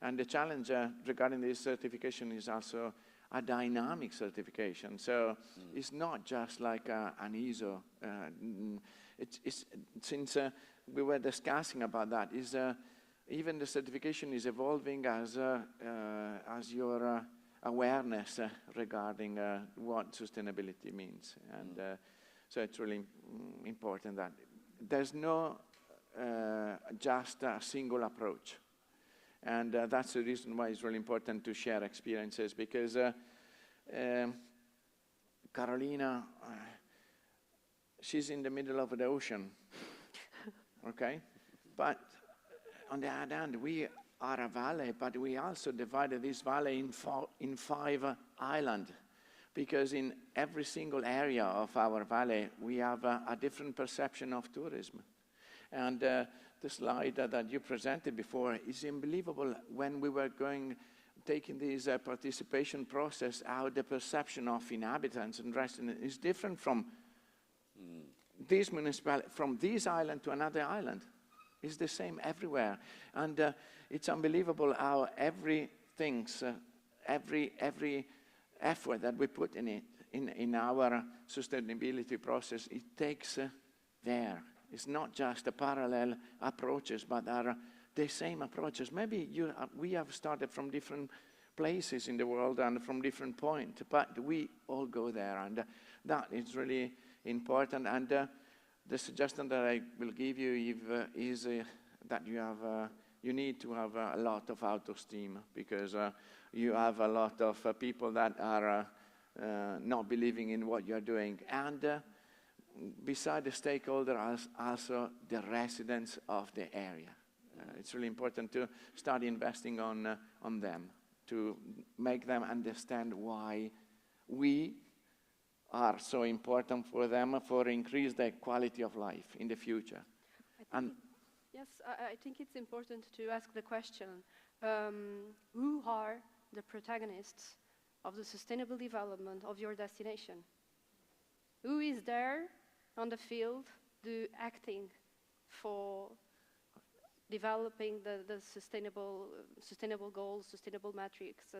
And the challenge regarding this certification is also a dynamic certification. So it's not just like an ISO. Since we were discussing about that, even the certification is evolving as your awareness regarding what sustainability means. And so it's really important that there's no just a single approach. And that's the reason why it's really important to share experiences, because Carolina, she's in the middle of the ocean, okay? But on the other hand, we are a valley, but we also divided this valley in 5 islands, because in every single area of our valley, we have a different perception of tourism. And the slide that you presented before is unbelievable. When we were taking this participation process, how the perception of inhabitants and residents is different from this municipality, from this island to another island. It's the same everywhere. And it's unbelievable how every effort that we put in it, in our sustainability process, it takes there. It's not just a parallel approaches, but are the same approaches. Maybe we have started from different places in the world and from different points, but we all go there, and that is really important. And the suggestion that I will give you is that you need to have a lot of auto-esteem, because you have a lot of people that are not believing in what you're doing. And beside the stakeholder, also the residents of the area. It's really important to start investing on them, to make them understand why we are so important for them, for increase their quality of life in the future. Yes, I think it's important to ask the question, who are the protagonists of the sustainable development of your destination? Who is there on the field acting for developing the sustainable goals, sustainable metrics,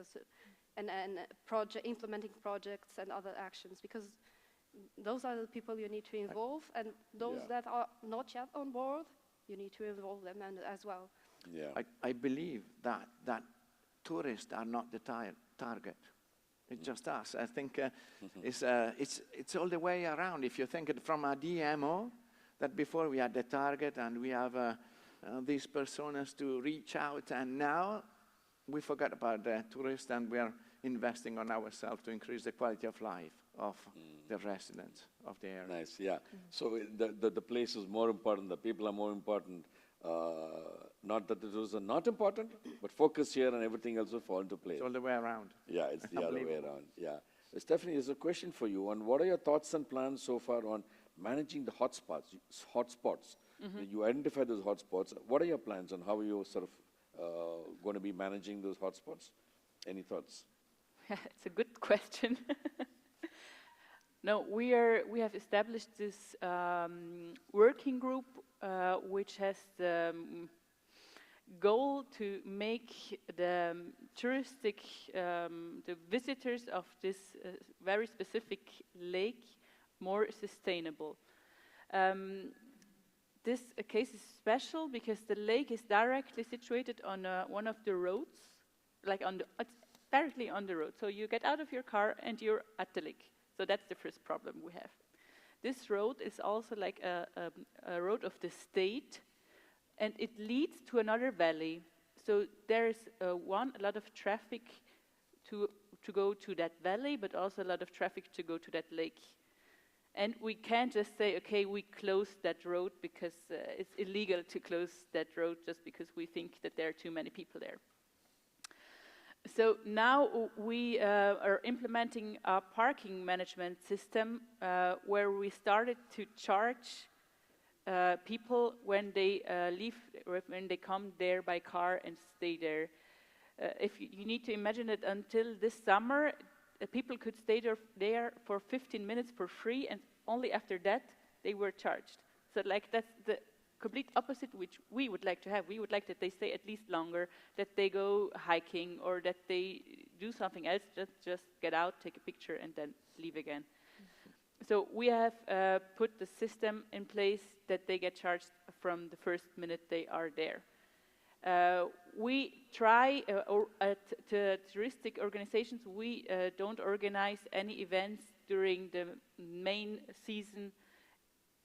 and implementing projects and other actions? Because those are the people you need to involve, and those that are not yet on board, you need to involve them as well. Yeah. I believe that tourists are not the target. It's just us. I think it's all the way around. If you think it from a DMO, that before we had the target and we have these personas to reach out, and now we forgot about the tourists and we are investing on ourselves to increase the quality of life of the residents of the area. Nice, yeah. So the place is more important, the people are more important. Not that the tourists are not important, but focus here and everything else will fall into place. It's all the way around. Yeah, it's the other way around, yeah. Stephanie, there's a question for you on what are your thoughts and plans so far on managing the hotspots? You identify those hotspots. What are your plans on how you sort of going to be managing those hotspots? Any thoughts? It's a good question. No, we have established this working group which has the goal to make the touristic, the visitors of this very specific lake more sustainable. This case is special because the lake is directly situated on one of the roads, it's directly on the road. So you get out of your car and you're at the lake. So that's the first problem we have. This road is also like a road of the state, and it leads to another valley. So there's a lot of traffic to go to that valley, but also a lot of traffic to go to that lake. And we can't just say, okay, we close that road because it's illegal to close that road just because we think that there are too many people there. So now we are implementing a parking management system where we started to charge people when they leave, when they come there by car and stay there. If you need to imagine that until this summer, people could stay there for 15 minutes for free, and only after that they were charged. So like that's the complete opposite which we would like to have. We would like that they stay at least longer, that they go hiking, or that they do something else, just get out, take a picture, and then leave again. So we have put the system in place that they get charged from the first minute they are there. We try, at the touristic organizations, we don't organize any events during the main season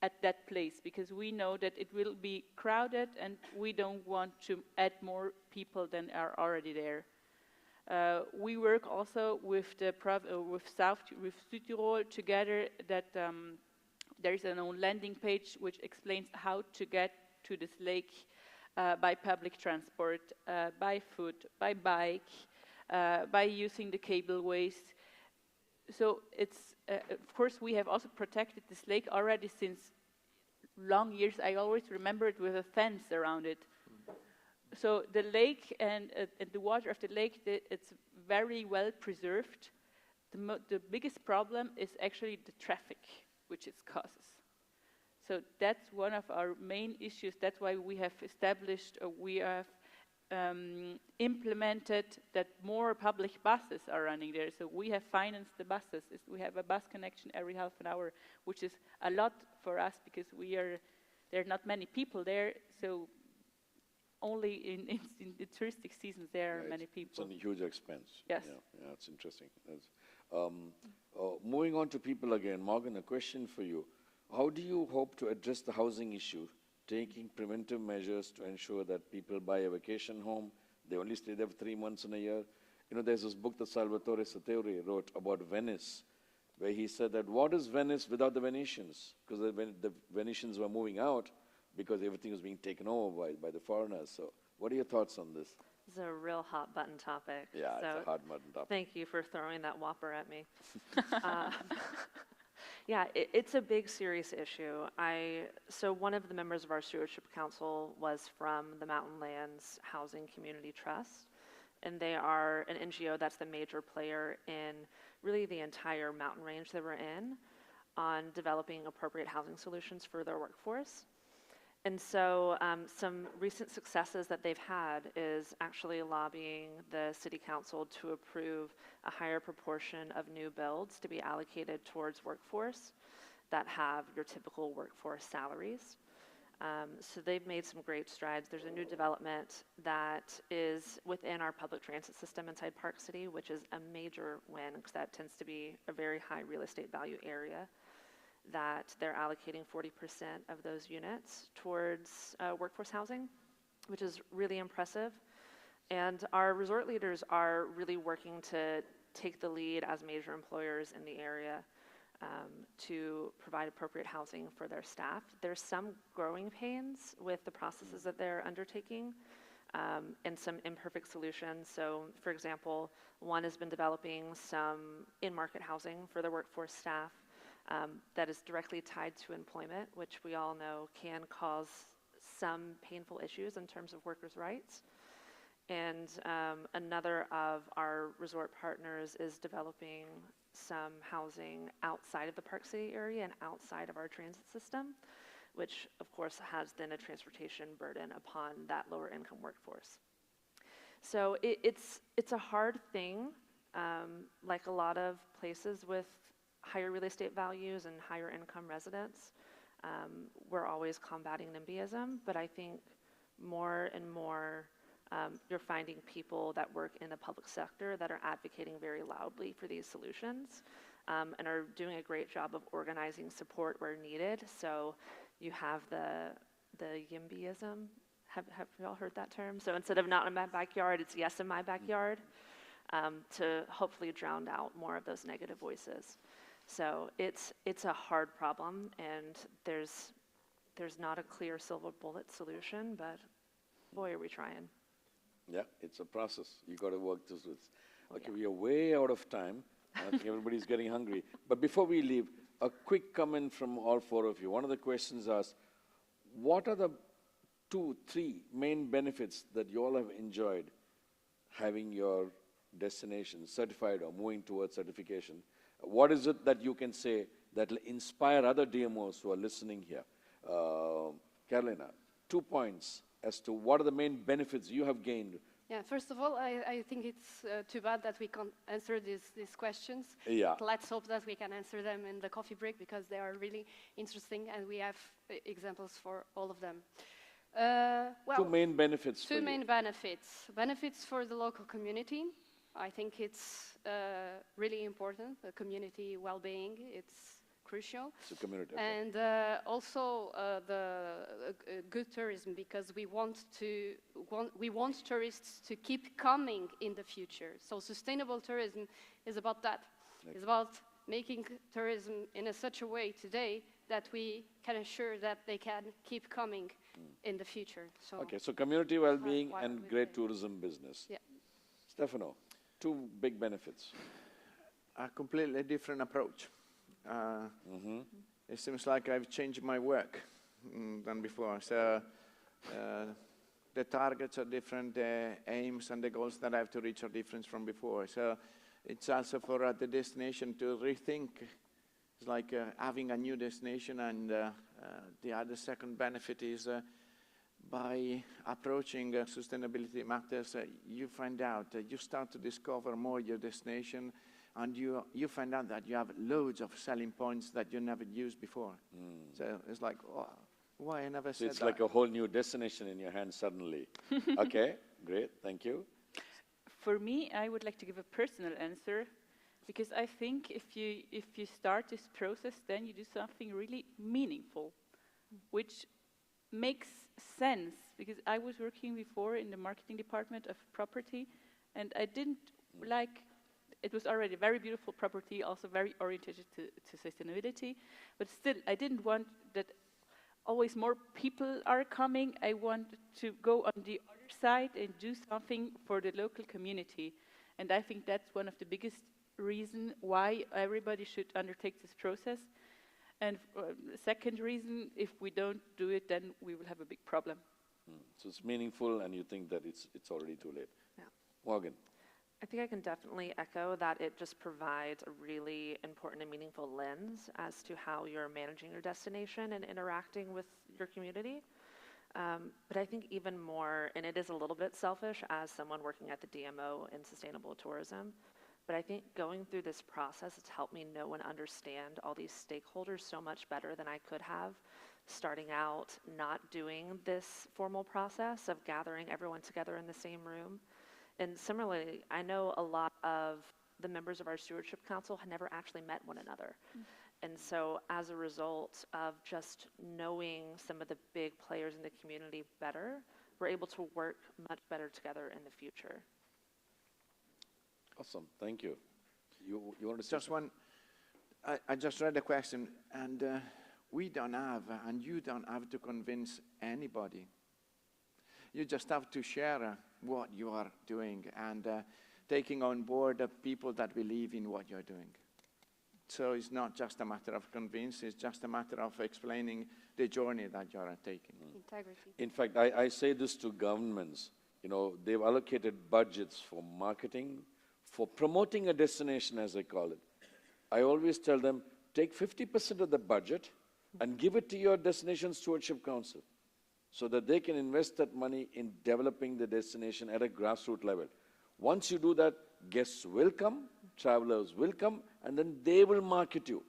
at that place, because we know that it will be crowded and we don't want to add more people than are already there. We work also with with Südtirol together, that there is an own landing page which explains how to get to this lake by public transport, by foot, by bike, by using the cableways. So it's, of course, we have also protected this lake already since long years. I always remember it with a fence around it. So the lake and the water of the lake, it's very well preserved. The biggest problem is actually the traffic which it causes. So that's one of our main issues. That's why we have established, we have implemented that more public buses are running there. So we have financed the buses. We have a bus connection every half an hour, which is a lot for us because we are there are not many people there, so only in the touristic seasons there are many people. It's a huge expense. Yes. Yeah, it's interesting. Moving on to people again, Morgan, a question for you. How do you hope to address the housing issue, taking preventive measures to ensure that people buy a vacation home, they only stay there for 3 months in a year? You know, there's this book that Salvatore Sattori wrote about Venice, where he said that what is Venice without the Venetians? Because the Venetians were moving out because everything was being taken over by the foreigners. So what are your thoughts on this? It's a real hot button topic. Yeah, so it's a hot button topic. Thank you for throwing that whopper at me. Yeah, it's a big, serious issue. So one of the members of our Stewardship Council was from the Mountain Lands Housing Community Trust, and they are an NGO that's the major player in really the entire mountain range that we're in on developing appropriate housing solutions for their workforce. And so some recent successes that they've had is actually lobbying the City Council to approve a higher proportion of new builds to be allocated towards workforce that have your typical workforce salaries. So they've made some great strides. There's a new development that is within our public transit system inside Park City, which is a major win because that tends to be a very high real estate value area, that they're allocating 40% of those units towards workforce housing, which is really impressive. And our resort leaders are really working to take the lead as major employers in the area to provide appropriate housing for their staff. There's some growing pains with the processes that they're undertaking and some imperfect solutions. So, for example, one has been developing some in-market housing for their workforce staff that is directly tied to employment, which we all know can cause some painful issues in terms of workers' rights. And another of our resort partners is developing some housing outside of the Park City area and outside of our transit system, which of course has then a transportation burden upon that lower income workforce. So it's a hard thing, like a lot of places with higher real estate values and higher income residents. We're always combating NIMBYism, but I think more and more you're finding people that work in the public sector that are advocating very loudly for these solutions and are doing a great job of organizing support where needed. So you have the YIMBYism. Have you all heard that term? So instead of not in my backyard, it's yes in my backyard, to hopefully drown out more of those negative voices. So it's a hard problem, and there's not a clear silver bullet solution, but boy, are we trying. Yeah, it's a process. You got to work this with. Okay, we are way out of time. I think everybody's getting hungry. But before we leave, a quick comment from all four of you. One of the questions asks, what are the 2, 3 main benefits that you all have enjoyed having your destination certified or moving towards certification? What is it that you can say that will inspire other DMOs who are listening here? Carolina, 2 points as to what are the main benefits you have gained. Yeah, first of all, I think it's too bad that we can't answer these questions. Yeah. But let's hope that we can answer them in the coffee break because they are really interesting and we have examples for all of them. Well, 2 main benefits for you. 2 main benefits. Benefits for the local community. I think it's really important, the community well-being. It's crucial. It's a community. And also the good tourism, because we want tourists to keep coming in the future. So sustainable tourism is about that. Okay. It's about making tourism in such a way today that we can assure that they can keep coming in the future. So okay, so community well-being and great tourism business. Yeah. Stefano, 2 big benefits. A completely different approach. It seems like I've changed my work than before. So the targets are different, the aims and the goals that I have to reach are different from before. So it's also for the destination to rethink. It's like having a new destination, and the other second benefit is by approaching sustainability matters, you find out, you start to discover more your destination, and you find out that you have loads of selling points that you never used before. So it's like, oh, Why I never So said it's that? like a whole new destination in your hand suddenly. Okay, great, thank you. For me, I would like to give a personal answer, because I think if you start this process, then you do something really meaningful, which makes sense. Because I was working before in the marketing department of property, and I didn't like. It was already a very beautiful property, also very oriented to sustainability, but still, I didn't want that always more people are coming. I want to go on the other side and do something for the local community. And I think that's one of the biggest reasons why everybody should undertake this process. And the second reason, if we don't do it, then we will have a big problem. So it's meaningful, and you think that it's already too late. Yeah. Morgan. I think I can definitely echo that it just provides a really important and meaningful lens as to how you're managing your destination and interacting with your community. But I think even more, and it is a little bit selfish as someone working at the DMO in sustainable tourism, but I think going through this process, it's helped me know and understand all these stakeholders so much better than I could have, starting out not doing this formal process of gathering everyone together in the same room. And similarly, I know a lot of the members of our Stewardship Council had never actually met one another. And so as a result of just knowing some of the big players in the community better, we're able to work much better together in the future. Awesome, thank you. You want to say Just one, I just read the question, and we don't have, and you don't have to convince anybody. You just have to share what you are doing and taking on board the people that believe in what you're doing. So it's not just a matter of convince, it's just a matter of explaining the journey that you are taking. Integrity. In fact, I say this to governments. You know, they've allocated budgets for marketing, for promoting a destination, as I call it. I always tell them, take 50% of the budget and give it to your Destination Stewardship Council, so that they can invest that money in developing the destination at a grassroots level. Once you do that, guests will come, travelers will come, and then they will market you.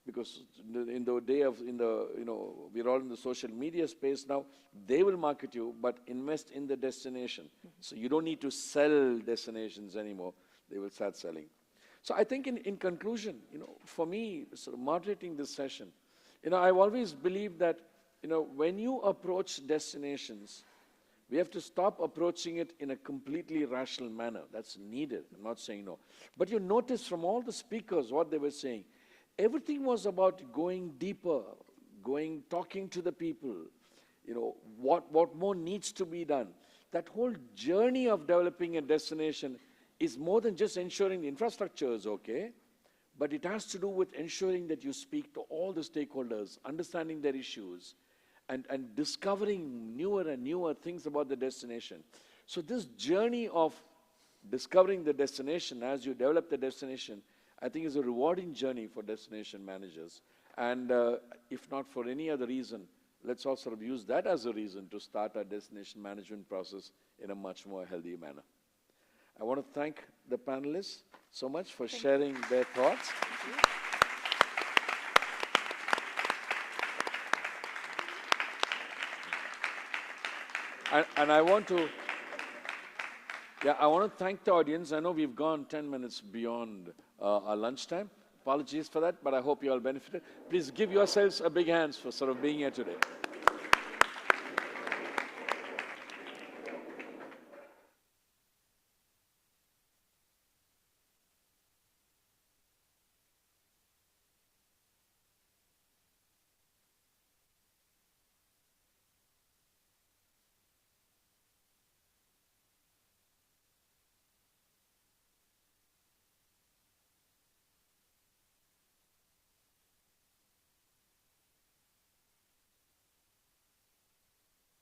Because in the day of, we're all in the social media space now, they will market you, but invest in the destination. So you don't need to sell destinations anymore. They will start selling. So I think in conclusion, for me, sort of moderating this session, I've always believed that, when you approach destinations, we have to stop approaching it in a completely rational manner. That's needed. I'm not saying no. But you notice from all the speakers what they were saying, everything was about going deeper, talking to the people, what more needs to be done. That whole journey of developing a destination is more than just ensuring the infrastructure is okay, but it has to do with ensuring that you speak to all the stakeholders, understanding their issues, and discovering newer and newer things about the destination. So this journey of discovering the destination as you develop the destination, I think is a rewarding journey for destination managers. And if not for any other reason, let's all sort of use that as a reason to start our destination management process in a much more healthy manner. I want to thank the panelists so much for sharing their thoughts. And I want to thank the audience. I know we've gone 10 minutes beyond our lunchtime. Apologies for that, but I hope you all benefited. Please give yourselves a big hand for sort of being here today.